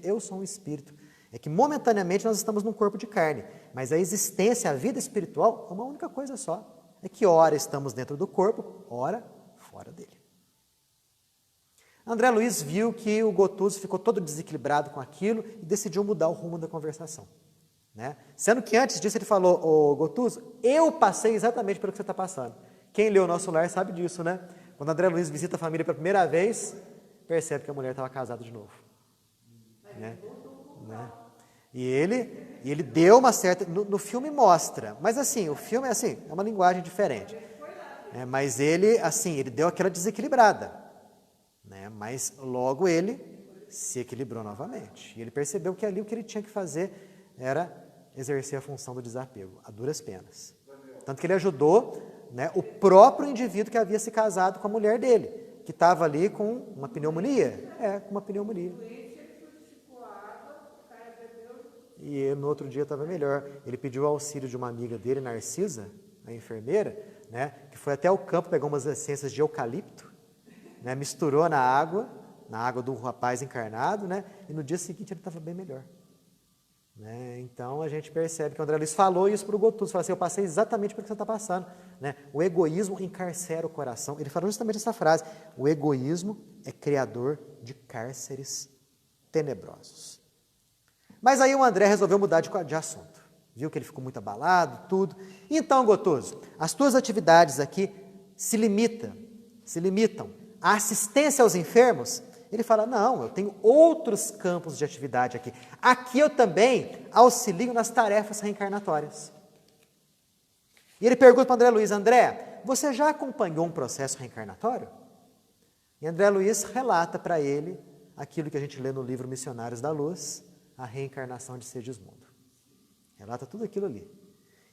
eu sou um espírito. É que momentaneamente nós estamos num corpo de carne, mas a existência, a vida espiritual é uma única coisa só. É que ora estamos dentro do corpo, ora fora dele. André Luiz viu que o Gotuso ficou todo desequilibrado com aquilo e decidiu mudar o rumo da conversação. Né? Sendo que antes disso ele falou, ô Gotuso, eu passei exatamente pelo que você está passando. Quem leu o Nosso Lar sabe disso, né? Quando André Luiz visita a família pela primeira vez, percebe que a mulher estava casada de novo. Né? E ele deu uma certa... No filme mostra, mas assim, o filme é uma linguagem diferente. Mas ele deu aquela desequilibrada. Né? Mas logo ele se equilibrou novamente. E ele percebeu que ali o que ele tinha que fazer era exercer a função do desapego, a duras penas. Tanto que ele ajudou, né, o próprio indivíduo que havia se casado com a mulher dele, que estava ali com uma pneumonia. Com uma pneumonia. e no outro dia estava melhor. Ele pediu o auxílio de uma amiga dele, Narcisa, a enfermeira, né, que foi até o campo, pegou umas essências de eucalipto, né, misturou na água do rapaz encarnado, né, e no dia seguinte ele estava bem melhor. Né? Então a gente percebe que o André Luiz falou isso para o Gotuso, falou assim, eu passei exatamente pelo que você está passando. Né? O egoísmo encarcera o coração. Ele falou justamente essa frase, o egoísmo é criador de cárceres tenebrosos. Mas aí o André resolveu mudar de assunto. Viu que ele ficou muito abalado, tudo. Então, Gotuso, as tuas atividades aqui se limitam à assistência aos enfermos? Ele fala, não, eu tenho outros campos de atividade aqui. Aqui eu também auxilio nas tarefas reencarnatórias. E ele pergunta para André Luiz, André, você já acompanhou um processo reencarnatório? E André Luiz relata para ele aquilo que a gente lê no livro Missionários da Luz, a reencarnação de Segismundo. Relata tudo aquilo ali.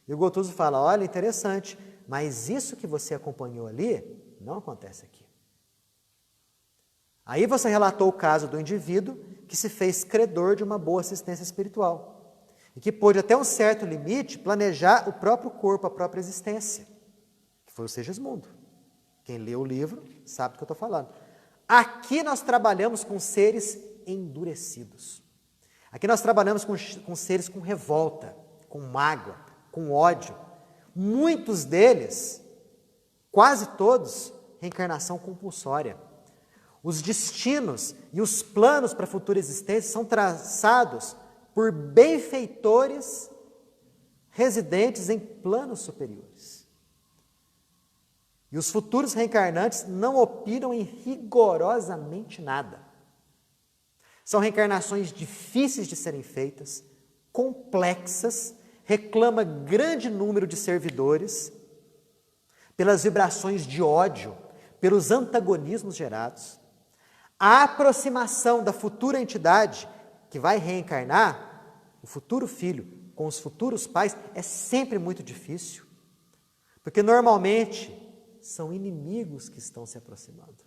E o Gotuso fala, olha, interessante, mas isso que você acompanhou ali, não acontece aqui. Aí você relatou o caso do indivíduo que se fez credor de uma boa assistência espiritual e que pôde até um certo limite planejar o próprio corpo, a própria existência, que foi o Segismundo. Quem lê o livro sabe do que eu estou falando. Aqui nós trabalhamos com seres endurecidos. Aqui nós trabalhamos com seres com revolta, com mágoa, com ódio. Muitos deles, quase todos, reencarnação compulsória. Os destinos e os planos para a futura existência são traçados por benfeitores residentes em planos superiores. E os futuros reencarnantes não opinam em rigorosamente nada. São reencarnações difíceis de serem feitas, complexas, reclama grande número de servidores, pelas vibrações de ódio, pelos antagonismos gerados. A aproximação da futura entidade que vai reencarnar, o futuro filho com os futuros pais, é sempre muito difícil, porque normalmente são inimigos que estão se aproximando.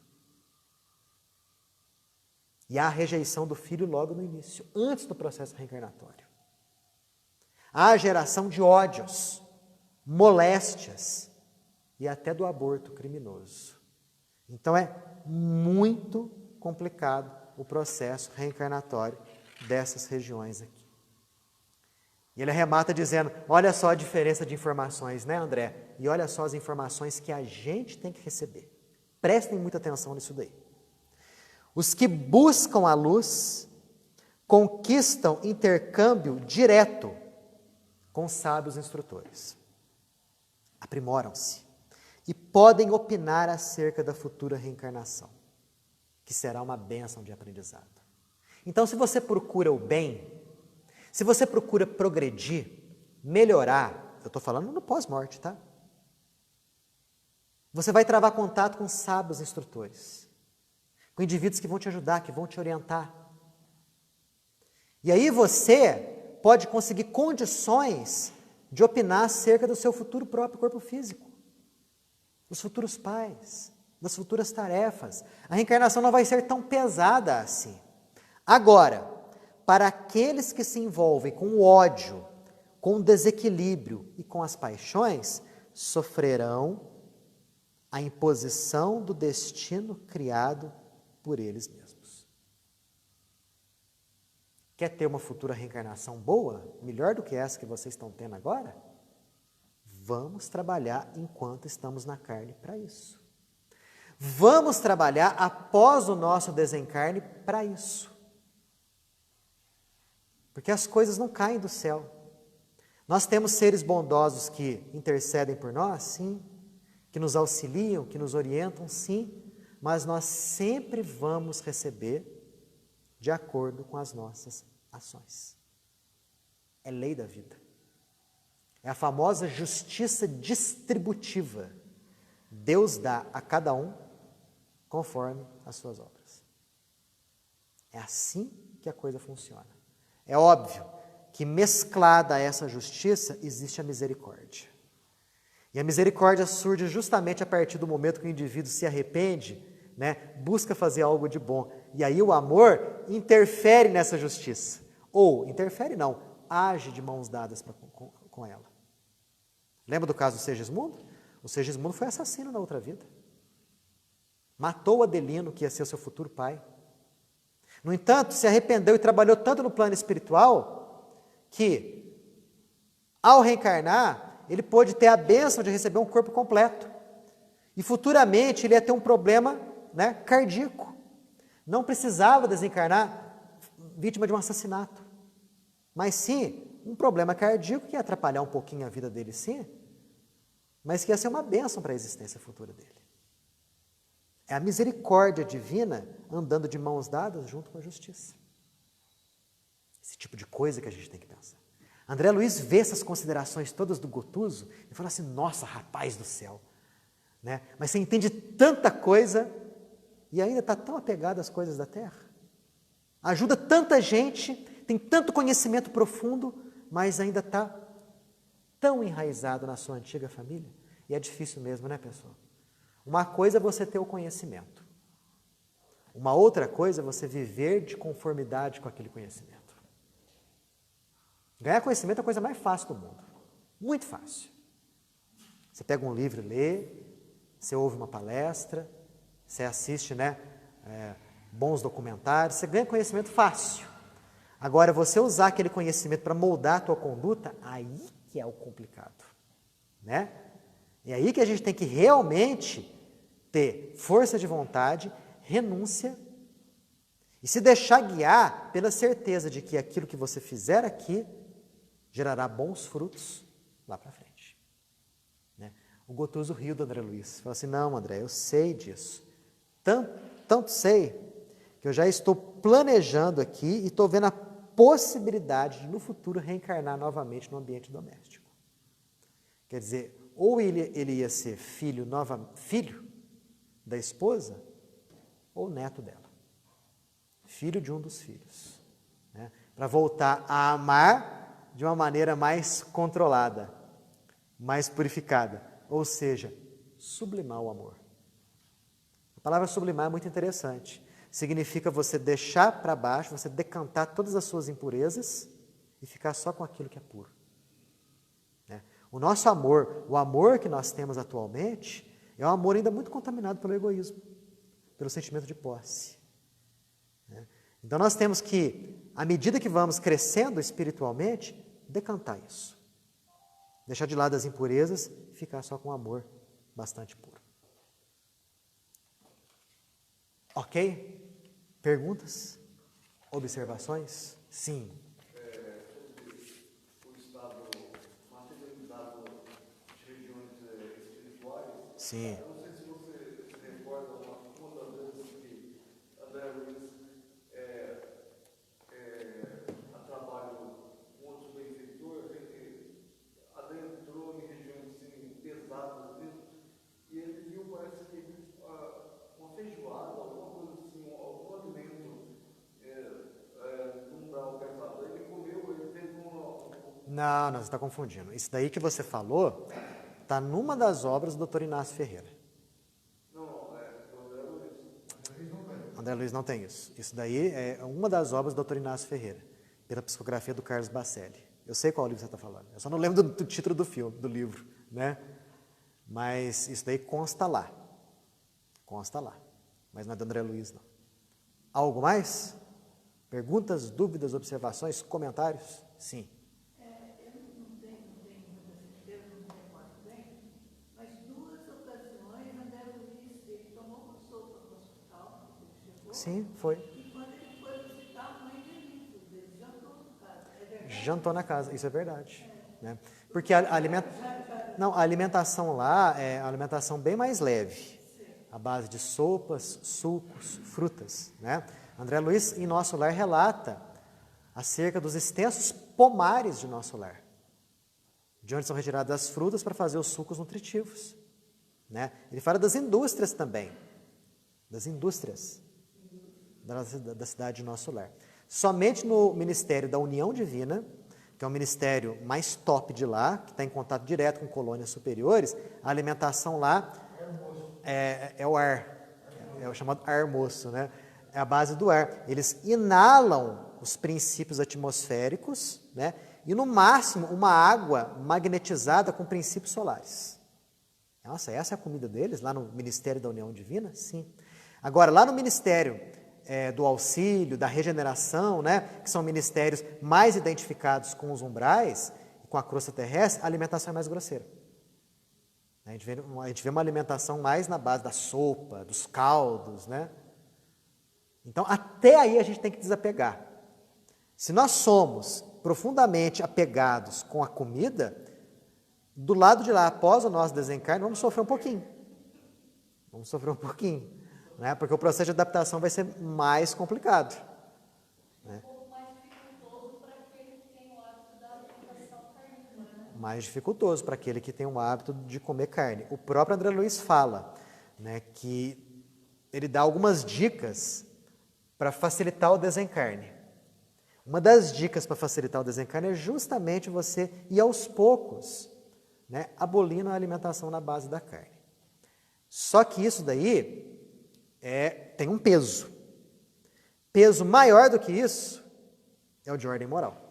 E há a rejeição do filho logo no início, antes do processo reencarnatório. Há a geração de ódios, moléstias e até do aborto criminoso. Então é muito complicado o processo reencarnatório dessas regiões aqui. E ele arremata dizendo, olha só a diferença de informações, né, André? E olha só as informações que a gente tem que receber. Prestem muita atenção nisso daí. Os que buscam a luz conquistam intercâmbio direto com sábios instrutores. Aprimoram-se e podem opinar acerca da futura reencarnação, que será uma bênção de aprendizado. Então, se você procura o bem, se você procura progredir, melhorar, eu estou falando no pós-morte, tá? Você vai travar contato com sábios instrutores, com indivíduos que vão te ajudar, que vão te orientar. E aí você pode conseguir condições de opinar acerca do seu futuro próprio corpo físico, dos futuros pais, das futuras tarefas. A reencarnação não vai ser tão pesada assim. Agora, para aqueles que se envolvem com o ódio, com o desequilíbrio e com as paixões, sofrerão a imposição do destino criado por eles mesmos. Quer ter uma futura reencarnação boa, melhor do que essa que vocês estão tendo agora? Vamos trabalhar enquanto estamos na carne para isso. Vamos trabalhar após o nosso desencarne para isso. Porque as coisas não caem do céu. Nós temos seres bondosos que intercedem por nós, sim, que nos auxiliam, que nos orientam, sim, mas nós sempre vamos receber de acordo com as nossas ações. É lei da vida. É a famosa justiça distributiva. Deus dá a cada um conforme as suas obras. É assim que a coisa funciona. É óbvio que mesclada a essa justiça existe a misericórdia. E a misericórdia surge justamente a partir do momento que o indivíduo se arrepende, né, busca fazer algo de bom. E aí o amor interfere nessa justiça. Ou, interfere não, age de mãos dadas com ela. Lembra do caso do Segismundo? O Segismundo foi assassino na outra vida. Matou Adelino, que ia ser o seu futuro pai. No entanto, se arrependeu e trabalhou tanto no plano espiritual que, ao reencarnar, ele pôde ter a bênção de receber um corpo completo. E futuramente ele ia ter um problema, né, cardíaco. Não precisava desencarnar vítima de um assassinato. Mas sim, um problema cardíaco que ia atrapalhar um pouquinho a vida dele, sim, mas que ia ser uma bênção para a existência futura dele. É a misericórdia divina andando de mãos dadas junto com a justiça. Esse tipo de coisa que a gente tem que pensar. André Luiz vê essas considerações todas do Gotuso e fala assim, nossa, rapaz do céu. Né? Mas você entende tanta coisa e ainda está tão apegado às coisas da terra. Ajuda tanta gente, tem tanto conhecimento profundo, mas ainda está tão enraizado na sua antiga família. E é difícil mesmo, né, pessoal? Uma coisa é você ter o conhecimento. Uma outra coisa é você viver de conformidade com aquele conhecimento. Ganhar conhecimento é a coisa mais fácil do mundo. Muito fácil. Você pega um livro e lê, você ouve uma palestra, você assiste, né, bons documentários, você ganha conhecimento fácil. Agora, você usar aquele conhecimento para moldar a tua conduta, aí que é o complicado. Né? É aí que a gente tem que realmente ter força de vontade, renúncia e se deixar guiar pela certeza de que aquilo que você fizer aqui gerará bons frutos lá para frente. Né? O Gotuso riu do André Luiz. Falou assim, não, André, eu sei disso. Tanto sei que eu já estou planejando aqui e estou vendo a possibilidade de no futuro reencarnar novamente no ambiente doméstico. Quer dizer, ou ele ia ser filho da esposa ou neto dela. Filho de um dos filhos. Né? Para voltar a amar de uma maneira mais controlada, mais purificada. Ou seja, sublimar o amor. A palavra sublimar é muito interessante. Significa você deixar para baixo, você decantar todas as suas impurezas e ficar só com aquilo que é puro. Né? O nosso amor, o amor que nós temos atualmente, é um amor ainda muito contaminado pelo egoísmo, pelo sentimento de posse. Né? Então nós temos que, à medida que vamos crescendo espiritualmente, decantar isso. Deixar de lado as impurezas e ficar só com um amor bastante puro. Ok? Perguntas? Observações? Sim. O estado materializado de regiões espirituais. Sim. Eu não sei se você se recorda uma das vezes que André Luiz a trabalho com outro benfeitor, adentrou em regiões assim, pesadas mesmo, e ele viu, parece que uma feijoada, alguma coisa assim, algum alimento num umbral pesado. Ele comeu, ele teve Não, você está confundindo. Isso daí que você falou está numa das obras do Dr. Inácio Ferreira. Não, André Luiz. André Luiz não tem isso. Isso daí é uma das obras do Dr. Inácio Ferreira, pela psicografia do Carlos Bacelli. Eu sei qual livro você está falando. Eu só não lembro do título do filme, do livro, né? Mas isso daí consta lá. Consta lá. Mas não é do André Luiz, não. Algo mais? Perguntas, dúvidas, observações, comentários? Sim. Eu não tenho muita certeza, não me recordo bem, mas 2 ocasiões André Luiz ele tomou uma sopa no hospital, quando ele chegou. Sim, foi. E quando ele foi visitar a mãe dele, ele jantou na casa. É verdade? Jantou na casa, isso é verdade. Né? Porque a alimentação lá é uma alimentação bem mais leve, à base de sopas, sucos, frutas. Né? André Luiz, em Nosso Lar, relata acerca dos extensos pomares de Nosso Lar, de onde são retiradas as frutas para fazer os sucos nutritivos. Né? Ele fala das indústrias também, das indústrias da cidade de Nosso Lar. Somente no Ministério da União Divina, que é o ministério mais top de lá, que está em contato direto com colônias superiores, a alimentação lá é o ar, é o chamado ar moço, né? É a base do ar. Eles inalam os princípios atmosféricos, né? E no máximo uma água magnetizada com princípios solares. Nossa, essa é a comida deles lá no Ministério da União Divina? Sim. Agora, lá no Ministério do Auxílio, da Regeneração, né, que são ministérios mais identificados com os umbrais, com a crosta terrestre, a alimentação é mais grosseira. A gente vê uma alimentação mais na base da sopa, dos caldos, né? Então, até aí a gente tem que desapegar. Se nós somos profundamente apegados com a comida, do lado de lá, após o nosso desencarne, vamos sofrer um pouquinho. Vamos sofrer um pouquinho, né? Porque o processo de adaptação vai ser mais complicado. Né? Mais dificultoso para aquele que tem o hábito de comer carne. O próprio André Luiz fala, né, que ele dá algumas dicas para facilitar o desencarne. Uma das dicas para facilitar o desencarne é justamente você ir aos poucos, né, abolindo a alimentação na base da carne. Só que isso daí tem um peso. Peso maior do que isso é o de ordem moral.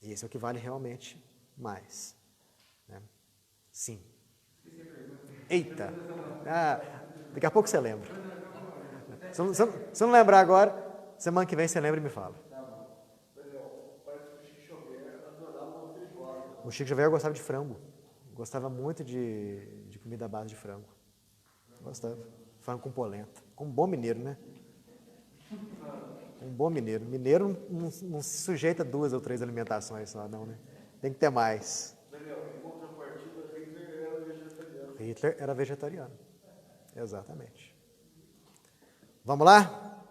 E esse é o que vale realmente mais. Né? Sim. Eita! Daqui a pouco você lembra. Se não lembrar agora, semana que vem você lembra e me fala. O Chico Xavier gostava de frango. Gostava muito de comida à base de frango. Gostava. Frango com polenta. Como um bom mineiro, né? Um bom mineiro. Mineiro não se sujeita a 2 ou 3 alimentações só, não, né? Tem que ter mais. Em contrapartida, Hitler era vegetariano. Hitler era vegetariano. Exatamente. Vamos lá?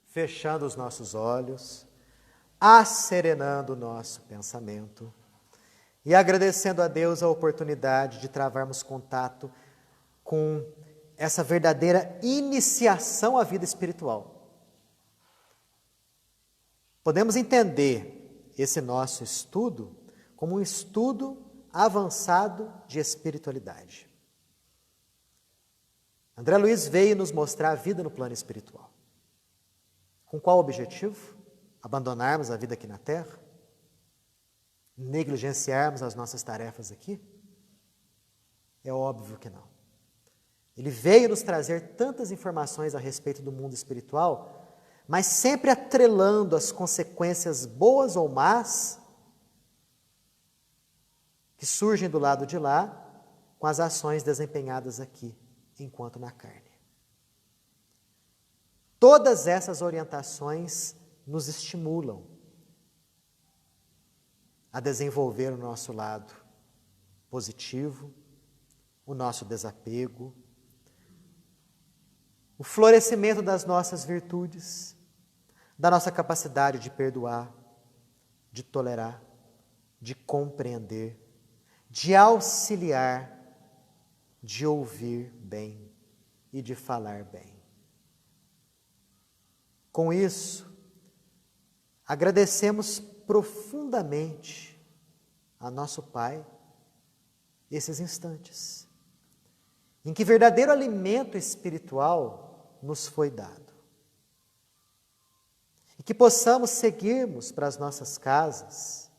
Fechando os nossos olhos, asserenando o nosso pensamento e agradecendo a Deus a oportunidade de travarmos contato com essa verdadeira iniciação à vida espiritual. Podemos entender esse nosso estudo como um estudo avançado de espiritualidade. André Luiz veio nos mostrar a vida no plano espiritual. Com qual objetivo? Abandonarmos a vida aqui na Terra? Negligenciarmos as nossas tarefas aqui? É óbvio que não. Ele veio nos trazer tantas informações a respeito do mundo espiritual, mas sempre atrelando as consequências boas ou más que surgem do lado de lá com as ações desempenhadas aqui, enquanto na carne. Todas essas orientações nos estimulam a desenvolver o nosso lado positivo, o nosso desapego, o florescimento das nossas virtudes, da nossa capacidade de perdoar, de tolerar, de compreender, de auxiliar, de ouvir bem e de falar bem. Com isso, agradecemos profundamente a nosso Pai esses instantes em que verdadeiro alimento espiritual nos foi dado. E que possamos seguirmos para as nossas casas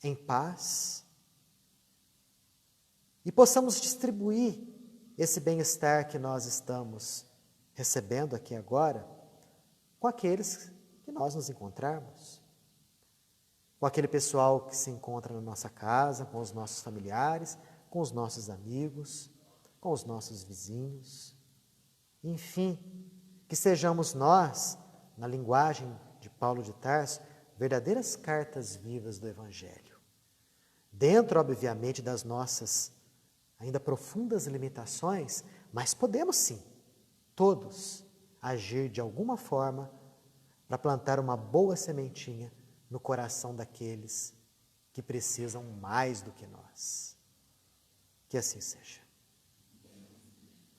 em paz e possamos distribuir esse bem-estar que nós estamos recebendo aqui agora com aqueles que nós nos encontrarmos, com aquele pessoal que se encontra na nossa casa, com os nossos familiares, com os nossos amigos, com os nossos vizinhos. Enfim, que sejamos nós, na linguagem de Paulo de Tarso, verdadeiras cartas vivas do Evangelho. Dentro, obviamente, das nossas ainda profundas limitações, mas podemos sim, todos, agir de alguma forma para plantar uma boa sementinha no coração daqueles que precisam mais do que nós. Que assim seja.